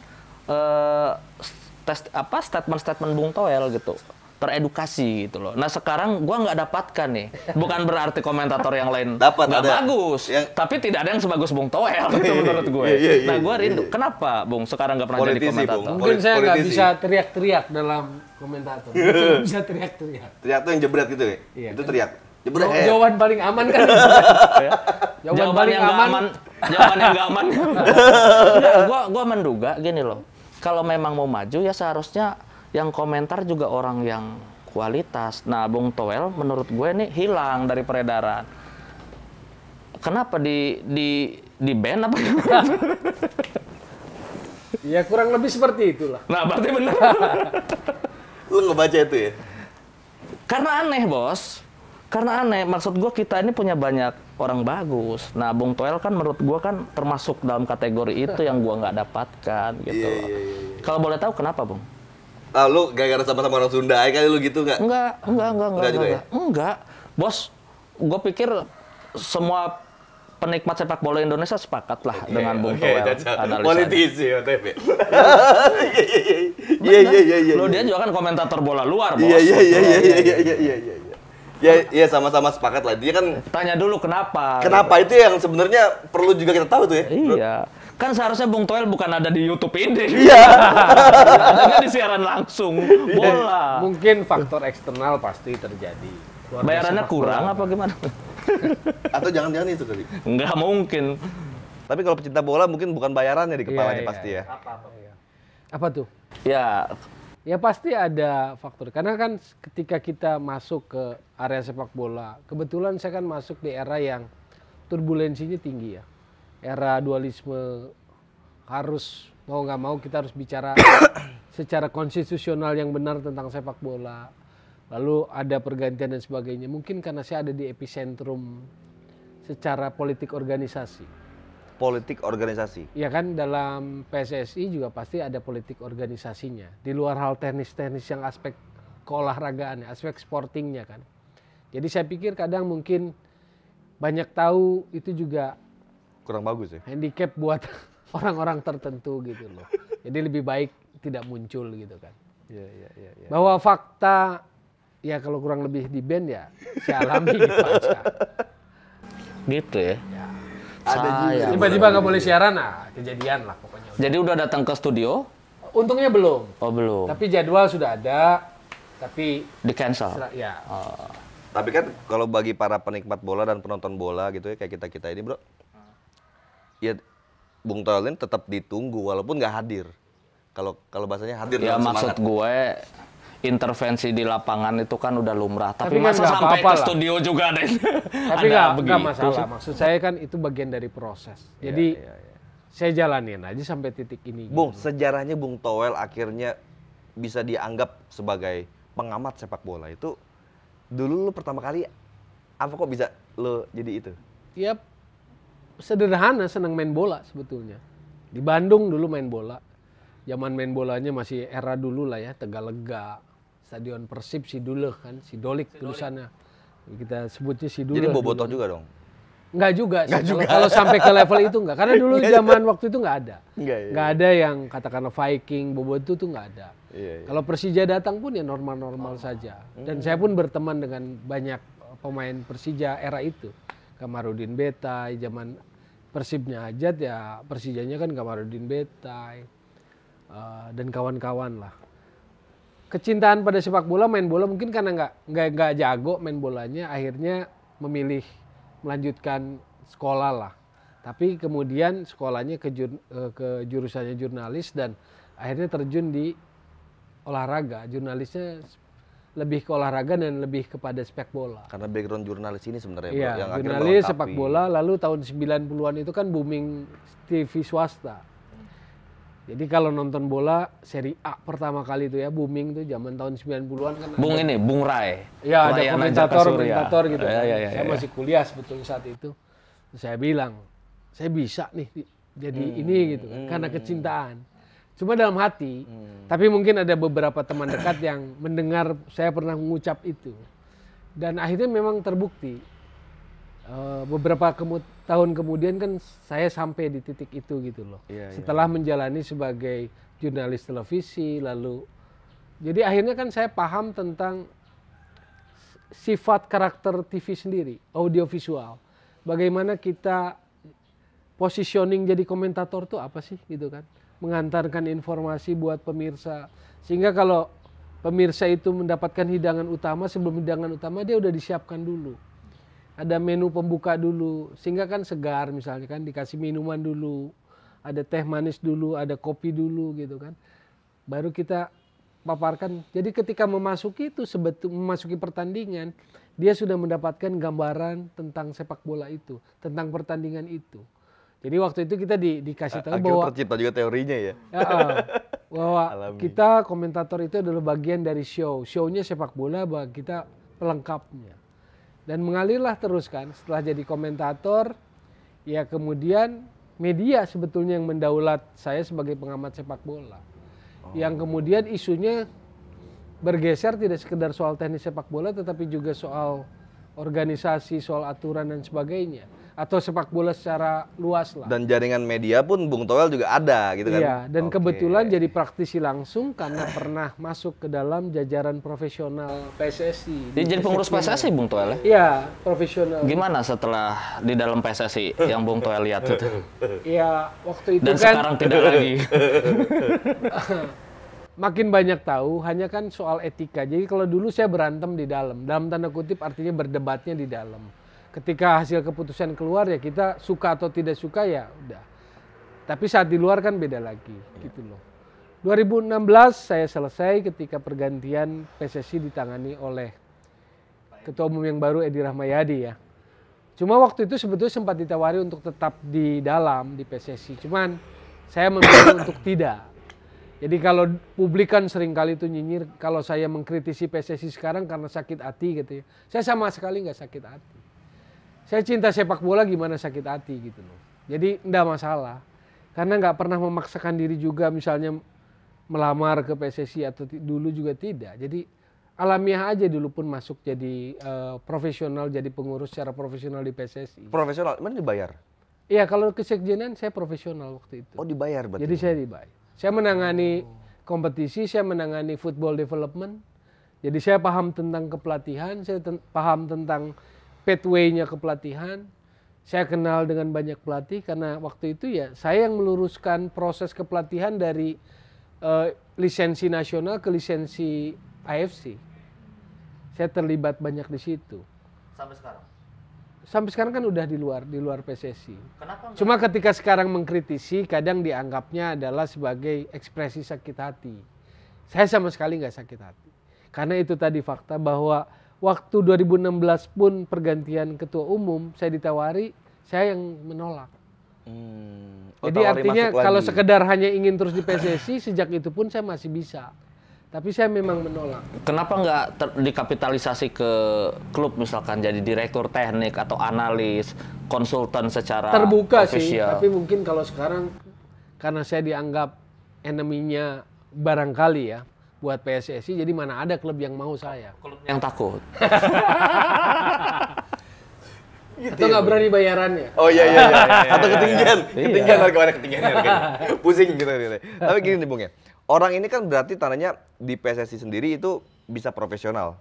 statement-statement Bung Toel gitu. Teredukasi gitu loh. Nah sekarang gua nggak dapatkan nih. Bukan berarti komentator yang lain Dapat, nggak ada. bagus, tapi tidak ada yang sebagus Bung Toel itu menurut gue. Iya, Nah gua rindu. Kenapa Bung sekarang nggak pernah jadi Politisi, komentator? Bung. Mungkin saya nggak Politisi. bisa teriak-teriak dalam komentator. Saya bisa teriak-teriak. Teriak tuh yang jebret gitu ya? Iya, Itu kan? teriak. Jebret. Jawaban paling aman kan? Jawaban paling yang nggak aman. jawaban yang nggak aman. Nggak, gua menduga gini loh. Kalau memang mau maju ya seharusnya yang komentar juga orang yang kualitas. Nah, Bung Toel menurut gue nih hilang dari peredaran. Kenapa di ban apa gimana? Ya kurang lebih seperti itulah. Nah, berarti benar. Lu ngebaca itu ya? Karena aneh, Bos. Karena aneh, maksud gue kita ini punya banyak orang bagus. Nah, Bung Toel kan menurut gue kan termasuk dalam kategori itu yang gue nggak dapatkan gitu. Iya. Kalau boleh tahu kenapa, Bung? Ah, lu gara-gara sama-sama orang Sunda aja kali lu gitu nggak? Enggak juga ya? Enggak. Bos, gue pikir semua penikmat sepak bola Indonesia sepakat lah dengan Bung Toel analisanya. Politisi OTP. Iya. Lo dia juga kan komentator bola luar, Bos. Iya, sama-sama sepakat lah. Dia kan Tanya dulu kenapa. kenapa itu yang sebenarnya perlu juga kita tahu tuh ya. Iya. Kan seharusnya Bung Toel bukan ada di YouTube ini. Iya. Adanya di siaran langsung bola. Mungkin faktor eksternal pasti terjadi. Keluarga Bayarannya sepak kurang bola. apa gimana? Atau jangan-jangan itu kali. Nggak mungkin. Tapi kalau pecinta bola mungkin bukan bayarannya di kepalanya Iya, pasti iya. ya. Apa tuh? Ya, Ya pasti ada faktor. Karena kan ketika kita masuk ke area sepak bola, kebetulan saya kan masuk di era yang turbulensinya tinggi ya. Era dualisme, harus mau nggak mau kita harus bicara secara konstitusional yang benar tentang sepak bola. Lalu ada pergantian dan sebagainya. Mungkin karena saya ada di epicentrum secara politik organisasi. Politik organisasi. Ya kan dalam PSSI juga pasti ada politik organisasinya. Di luar hal teknis-teknis yang aspek keolahragaan, aspek sportingnya kan. Jadi saya pikir kadang mungkin banyak tahu itu juga Kurang bagus ya. handicap buat orang-orang tertentu gitu loh. Jadi lebih baik tidak muncul gitu kan. Iya. Bahwa fakta ya kalau kurang lebih di band ya saya alami gitu aja. gitu ya. Ada juga. Sayang. Tiba-tiba nggak boleh siaran, nah kejadian lah pokoknya. Jadi udah datang ke studio? Untungnya belum. Oh belum. Tapi jadwal sudah ada. Tapi Di cancel. ya Tapi kan kalau bagi para penikmat bola dan penonton bola gitu ya kayak kita ini bro, ya Bung Toel ini tetap ditunggu walaupun nggak hadir. Kalau bahasanya hadir Ya dalam maksud semangat. gue intervensi di lapangan itu kan udah lumrah. Tapi kan masa nggak sampai apa-apa ke lah. studio juga deh. Tapi nggak masalah. Maksud saya kan itu bagian dari proses. Jadi saya jalanin aja sampai titik ini. Bung, sejarahnya Bung Toel akhirnya bisa dianggap sebagai pengamat sepak bola itu dulu lu pertama kali apa kok bisa lo jadi itu? Ya sederhana, senang main bola sebetulnya. Di Bandung dulu main bola. Zaman main bolanya masih era dulu lah ya, Tegalega, Stadion Persib Siduleh kan, Sidolik tulisannya. Kita sebutnya Siduleh. Jadi bobotoh dulu. juga dong. Enggak juga sih. Kalau sampai ke level itu enggak. Karena dulu zaman waktu itu enggak ada. Enggak ada yang katakanlah Viking, bobotoh itu enggak ada. Iya. Kalau Persija datang pun ya normal-normal saja. Dan saya pun berteman dengan banyak pemain Persija era itu. Kamarudin Betai, zaman Persibnya Ajat ya Persijanya kan Kamarudin Betai dan kawan-kawan lah. kecintaan pada sepak bola, main bola mungkin karena nggak jago main bolanya, akhirnya memilih melanjutkan sekolah lah. Tapi kemudian sekolahnya ke jurusannya jurnalis dan akhirnya terjun di olahraga. Jurnalisnya lebih ke olahraga dan lebih kepada sepak bola. Karena background jurnalis ini sebenarnya Iya, yang akhirnya jurnalis melengkapi. sepak bola, lalu tahun 90-an itu kan booming TV swasta. Jadi kalau nonton bola Serie A pertama kali itu ya booming tuh zaman tahun 90-an kan. Bung Rai. Ya ada Layanan Jaka Surya. komentator gitu. Ya, Kan. ya, ya, Saya ya. masih kuliah sebetulnya saat itu. Terus saya bilang, saya bisa nih jadi ini gitu kan karena kecintaan. Cuma dalam hati, tapi mungkin ada beberapa teman dekat yang mendengar saya pernah mengucap itu. Dan akhirnya memang terbukti. Beberapa tahun kemudian kan saya sampai di titik itu gitu loh. Iya, Setelah menjalani sebagai jurnalis televisi, lalu jadi akhirnya kan saya paham tentang sifat karakter TV sendiri, audiovisual. Bagaimana kita positioning jadi komentator tuh apa sih gitu kan? Mengantarkan informasi buat pemirsa. Sehingga kalau pemirsa itu mendapatkan hidangan utama, sebelum hidangan utama dia udah disiapkan dulu. Ada menu pembuka dulu, sehingga kan segar misalnya kan dikasih minuman dulu, ada teh manis dulu, ada kopi dulu gitu kan. Baru kita paparkan. Jadi ketika memasuki itu memasuki pertandingan, dia sudah mendapatkan gambaran tentang sepak bola itu, tentang pertandingan itu. Jadi waktu itu kita dikasih tahu Akhirnya bahwa tercipta juga teorinya ya. bahwa Alami. kita komentator itu adalah bagian dari show. Show-nya sepak bola, bahwa kita pelengkapnya. Dan mengalirlah terus kan, setelah jadi komentator, ya kemudian media sebetulnya yang mendaulat saya sebagai pengamat sepak bola. Yang kemudian isunya bergeser tidak sekedar soal teknis sepak bola, tetapi juga soal organisasi, soal aturan dan sebagainya. Atau sepak bola secara luas lah. Dan jaringan media pun Bung Toel juga ada gitu kan. Iya, dan Oke. kebetulan jadi praktisi langsung karena pernah masuk ke dalam jajaran profesional PSSI. Dia jadi pengurus PSSI Bung Toel ya? Iya, profesional. Gimana setelah di dalam PSSI yang Bung Toel lihat itu? Iya, waktu itu Dan kan sekarang tidak lagi. makin banyak tahu, hanya kan soal etika. Jadi kalau dulu saya berantem di dalam tanda kutip artinya berdebatnya di dalam. Ketika hasil keputusan keluar ya kita suka atau tidak suka ya udah. Tapi saat di luar kan beda lagi gitu loh. 2016 saya selesai ketika pergantian PSSI ditangani oleh Ketua Umum yang baru Edi Rahmayadi ya. Cuma waktu itu sebetulnya sempat ditawari untuk tetap di dalam di PSSI. Cuman saya memilih untuk tidak. Jadi kalau publik kan seringkali itu nyinyir kalau saya mengkritisi PSSI sekarang karena sakit hati gitu ya. Saya sama sekali nggak sakit hati. Saya cinta sepak bola gimana sakit hati gitu loh. Jadi enggak masalah. Karena nggak pernah memaksakan diri juga misalnya melamar ke PSSI atau dulu juga tidak. Jadi alamiah aja dulu pun masuk jadi profesional, jadi pengurus secara profesional di PSSI. Profesional, mana dibayar? Iya kalau kesekjenan saya profesional waktu itu. Oh dibayar berarti. Jadi saya dibayar. Saya menangani kompetisi, saya menangani football development. Jadi saya paham tentang kepelatihan, saya paham tentang pathway-nya kepelatihan. Saya kenal dengan banyak pelatih karena waktu itu ya saya yang meluruskan proses kepelatihan dari lisensi nasional ke lisensi AFC. Saya terlibat banyak di situ. Sampai sekarang. Sampai sekarang kan udah di luar PSSI. Kenapa enggak? Cuma ketika sekarang mengkritisi kadang dianggapnya adalah sebagai ekspresi sakit hati. Saya sama sekali nggak sakit hati. Karena itu tadi fakta bahwa waktu 2016 pun pergantian ketua umum saya ditawari, saya yang menolak. Oh, Jadi tawari artinya masuk kalau lagi. sekedar hanya ingin terus di PSSI sejak itu pun saya masih bisa. Tapi saya memang menolak. Kenapa nggak dikapitalisasi ke klub misalkan jadi direktur teknik atau analis, konsultan secara Terbuka sih, official? tapi mungkin kalau sekarang karena saya dianggap enemy-nya barangkali ya buat PSSI, jadi mana ada klub yang mau saya. Klub yang takut. Atau nggak berani bayarannya. Oh iya. Atau ketinggian. Iya. Ketinggian harganya ketinggian harganya. Pusing gitu. Tapi gini nih Bung ya. Orang ini kan berarti tandanya di PSSI sendiri itu bisa profesional.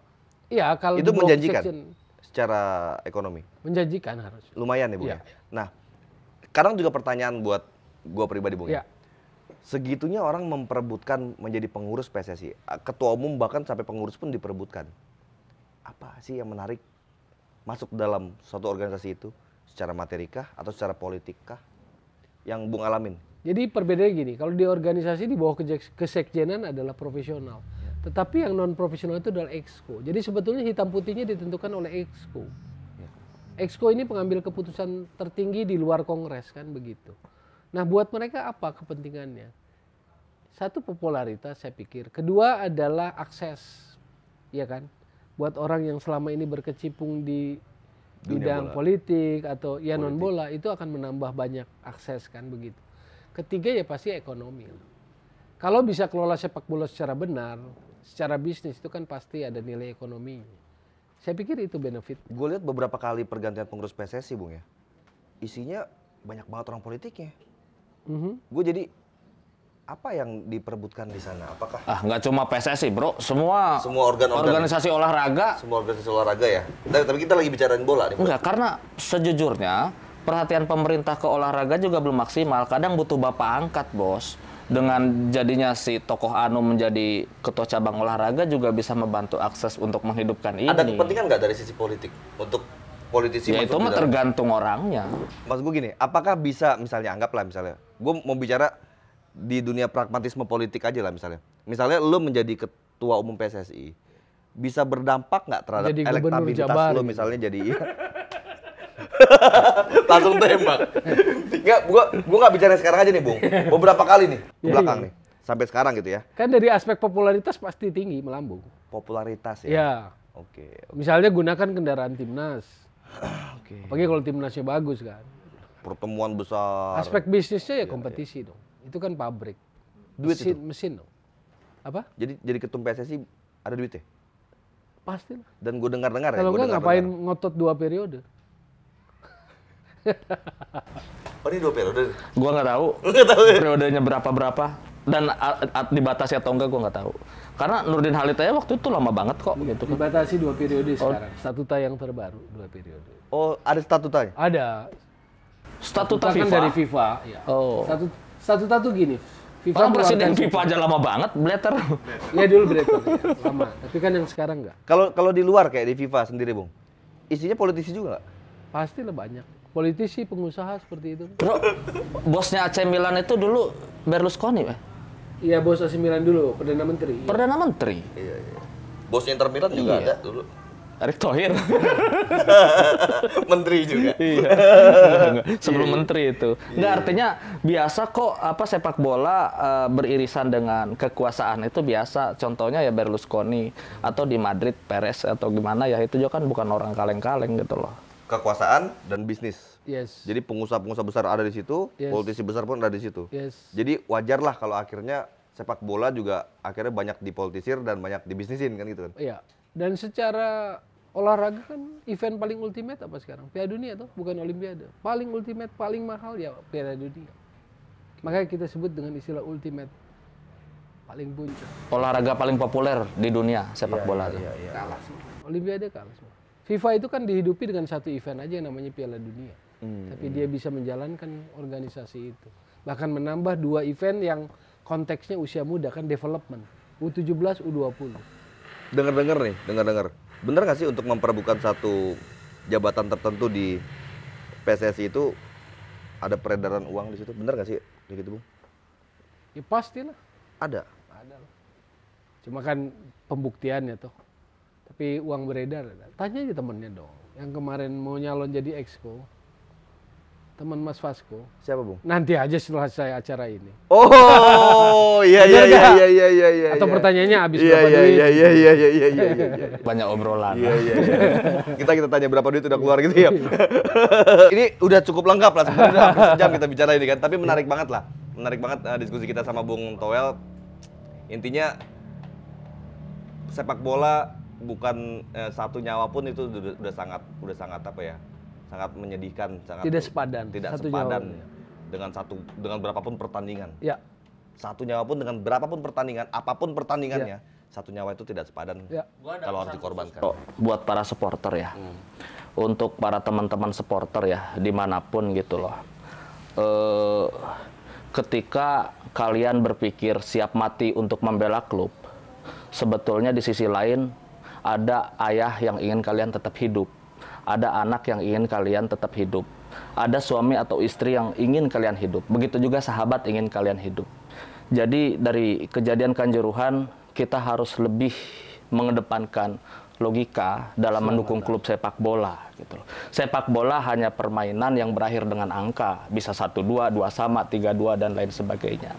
Iya, kalau Itu di bawah menjanjikan section, secara ekonomi. menjanjikan harus. Lumayan ya Bung Iya. ya. Nah, sekarang juga pertanyaan buat gua pribadi Bung Iya. ya. segitunya orang memperebutkan menjadi pengurus PSSI. Ketua umum bahkan sampai pengurus pun diperebutkan. Apa sih yang menarik masuk dalam suatu organisasi itu? Secara materikah atau secara politikkah? Yang Bung alamin? Jadi perbedaannya gini, kalau di organisasi di bawah kesekjenan adalah profesional. Tetapi yang non profesional itu adalah exco. Jadi sebetulnya hitam putihnya ditentukan oleh exco. Exco ini pengambil keputusan tertinggi di luar kongres kan begitu. Nah buat mereka apa kepentingannya? Satu, popularitas saya pikir. Kedua adalah akses, ya kan? Buat orang yang selama ini berkecimpung di bidang politik atau ya non bola itu akan menambah banyak akses kan begitu. Ketiga ya pasti ekonomi. Kalau bisa kelola sepak bola secara benar, secara bisnis itu kan pasti ada nilai ekonominya. Saya pikir itu benefit. Gue lihat beberapa kali pergantian pengurus PSSI, Bung ya. Isinya banyak banget orang politiknya. Gue jadi apa yang diperebutkan di sana? Apakah nggak cuma PSSI, Bro, semua organisasi olahraga. Semua organisasi olahraga ya. Tapi kita lagi bicarain bola nih. Enggak, karena sejujurnya perhatian pemerintah ke olahraga juga belum maksimal. Kadang butuh bapak angkat, Bos. Dengan jadinya si tokoh Anu menjadi ketua cabang olahraga juga bisa membantu akses untuk menghidupkan ini. Ada kepentingan nggak dari sisi politik untuk politisi? Ya itu mah tergantung orangnya. Mas gue gini, apakah bisa misalnya anggaplah misalnya, gue mau bicara di dunia pragmatisme politik aja lah misalnya. Misalnya lo menjadi ketua umum PSSI, bisa berdampak nggak terhadap jadi elektabilitas lo misalnya jadi langsung tembak. Enggak, gua nggak bicara sekarang aja nih, Bung. Beberapa kali nih ke belakang nih. Sampai sekarang gitu ya. Kan dari aspek popularitas pasti tinggi, melambung. Popularitas ya. Ya. Oke. Misalnya gunakan kendaraan timnas. Apalagi kalau timnasnya bagus kan. Pertemuan besar. Aspek bisnisnya ya kompetisi dong. Itu kan pabrik. Duit itu. Mesin dong. Apa? Jadi ketum PSSI ada duitnya? Pastilah. Dan gue dengar-dengar ya. Kalau nggak ngapain ngotot 2 periode? Oh ini 2 periode? Gua nggak tahu. Periodenya berapa dan dibatasi atau enggak gua nggak tahu. Karena Nurdin Halid aja waktu itu lama banget kok gitu kan. Dibatasi 2 periode sekarang. Statuta yang terbaru 2 periode. Oh ada statutanya? Ada. Statuta kan FIFA. dari FIFA. Ya. Oh. Statuta tuh gini. FIFA presiden FIFA aja lama banget, Blatter. Ya dulu Blatter ya, lama. Tapi kan yang sekarang enggak. Kalau di luar kayak di FIFA sendiri, Bung, isinya politisi juga nggak? Pastilah banyak. Politisi, pengusaha seperti itu. Bro, bosnya AC Milan itu dulu Berlusconi, Iya, bos AC Milan dulu, Perdana Menteri. Perdana Menteri. Iya. Bosnya Inter Milan juga ada dulu. Erick Thohir. Menteri juga. Iya. Sebelum menteri itu. Nggak, artinya biasa kok sepak bola beririsan dengan kekuasaan itu biasa. Contohnya ya Berlusconi atau di Madrid Perez atau gimana ya itu juga kan bukan orang kaleng-kaleng gitu loh. Kekuasaan dan bisnis. Yes. Jadi pengusaha-pengusaha besar ada di situ, politisi besar pun ada di situ. Yes. Jadi wajarlah kalau akhirnya sepak bola juga akhirnya banyak dipolitisir dan banyak dibisnisin kan gitu kan. Iya. Dan secara olahraga kan event paling ultimate apa sekarang? Piala Dunia tuh, bukan Olimpiade. Paling ultimate, paling mahal ya Piala Dunia. Makanya kita sebut dengan istilah ultimate. Paling puncak. Olahraga paling populer di dunia sepak bola. Iya. Kalah semua. Olimpiade kalah semua. FIFA itu kan dihidupi dengan satu event aja yang namanya Piala Dunia. Tapi dia bisa menjalankan organisasi itu. Bahkan menambah 2 event yang konteksnya usia muda kan development. U17, U20. Dengar. Bener nggak sih untuk memperebutkan satu jabatan tertentu di PSSI itu ada peredaran uang di situ? Bener nggak sih kayak gitu, Bung? Ya pastilah. Ada. Ada lah. Cuma kan pembuktiannya tuh. Tapi uang beredar, tanya aja temennya dong. Yang kemarin mau nyalon jadi exco, teman Mas Vasco. Siapa, Bung? Nanti aja setelah saya acara ini. Oh, iya. Atau pertanyaannya habis berapa duit? Iya. Banyak obrolan. Iya. Kita tanya berapa duit udah keluar gitu ya. Ini udah cukup lengkap lah sebenarnya, hampir sejam kita bicara ini kan. Tapi menarik banget lah. Menarik banget diskusi kita sama Bung Toel. Intinya sepak bola bukan satu nyawa pun itu udah sangat apa ya? Sangat menyedihkan, sangat tidak sepadan dengan berapapun pertandingan. Ya. Satu nyawa pun dengan berapapun pertandingan, apapun pertandingannya, satu nyawa itu tidak sepadan kalau harus dikorbankan. Buat para supporter ya, untuk para teman-teman supporter ya dimanapun gitu loh. ketika kalian berpikir siap mati untuk membela klub, sebetulnya di sisi lain ada ayah yang ingin kalian tetap hidup, ada anak yang ingin kalian tetap hidup, ada suami atau istri yang ingin kalian hidup, begitu juga sahabat ingin kalian hidup. Jadi dari kejadian Kanjuruhan kita harus lebih mengedepankan logika dalam mendukung klub sepak bola gitu. Sepak bola hanya permainan yang berakhir dengan angka, bisa 1-2, 2 sama, 3-2 dan lain sebagainya.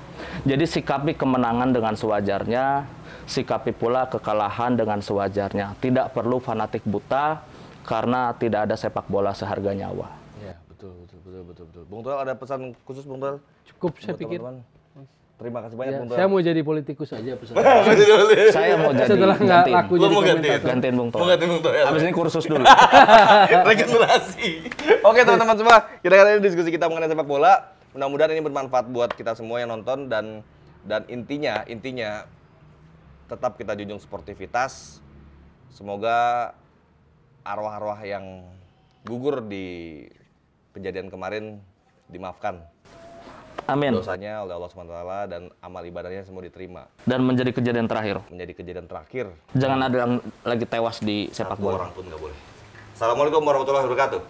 Jadi sikapi kemenangan dengan sewajarnya, sikapi pula kekalahan dengan sewajarnya. Tidak perlu fanatik buta karena tidak ada sepak bola seharga nyawa. Ya, betul. Bung Toel ada pesan khusus Bung Toel? Cukup saya Buat pikir. teman-teman? Terima kasih banyak Ya, Bung Toel. saya mau jadi politikus aja pesan. Saya mau jadi Setelah nggak gantiin. laku jadi komentator. Gantiin Bung Toel. Mau gantiin Bung Toel. Habis ini kursus dulu. Regenerasi. Oke teman-teman semua, kira-kira ini diskusi kita mengenai sepak bola. Mudah-mudahan ini bermanfaat buat kita semua yang nonton dan intinya tetap kita junjung sportivitas. Semoga arwah-arwah yang gugur di kejadian kemarin dimaafkan. Amin. Dosanya oleh Allah SWT dan amal ibadahnya semua diterima. Dan menjadi kejadian terakhir. Menjadi kejadian terakhir. Jangan ada yang lagi tewas di sepak Satu bola. orang pun nggak boleh. Assalamualaikum warahmatullahi wabarakatuh.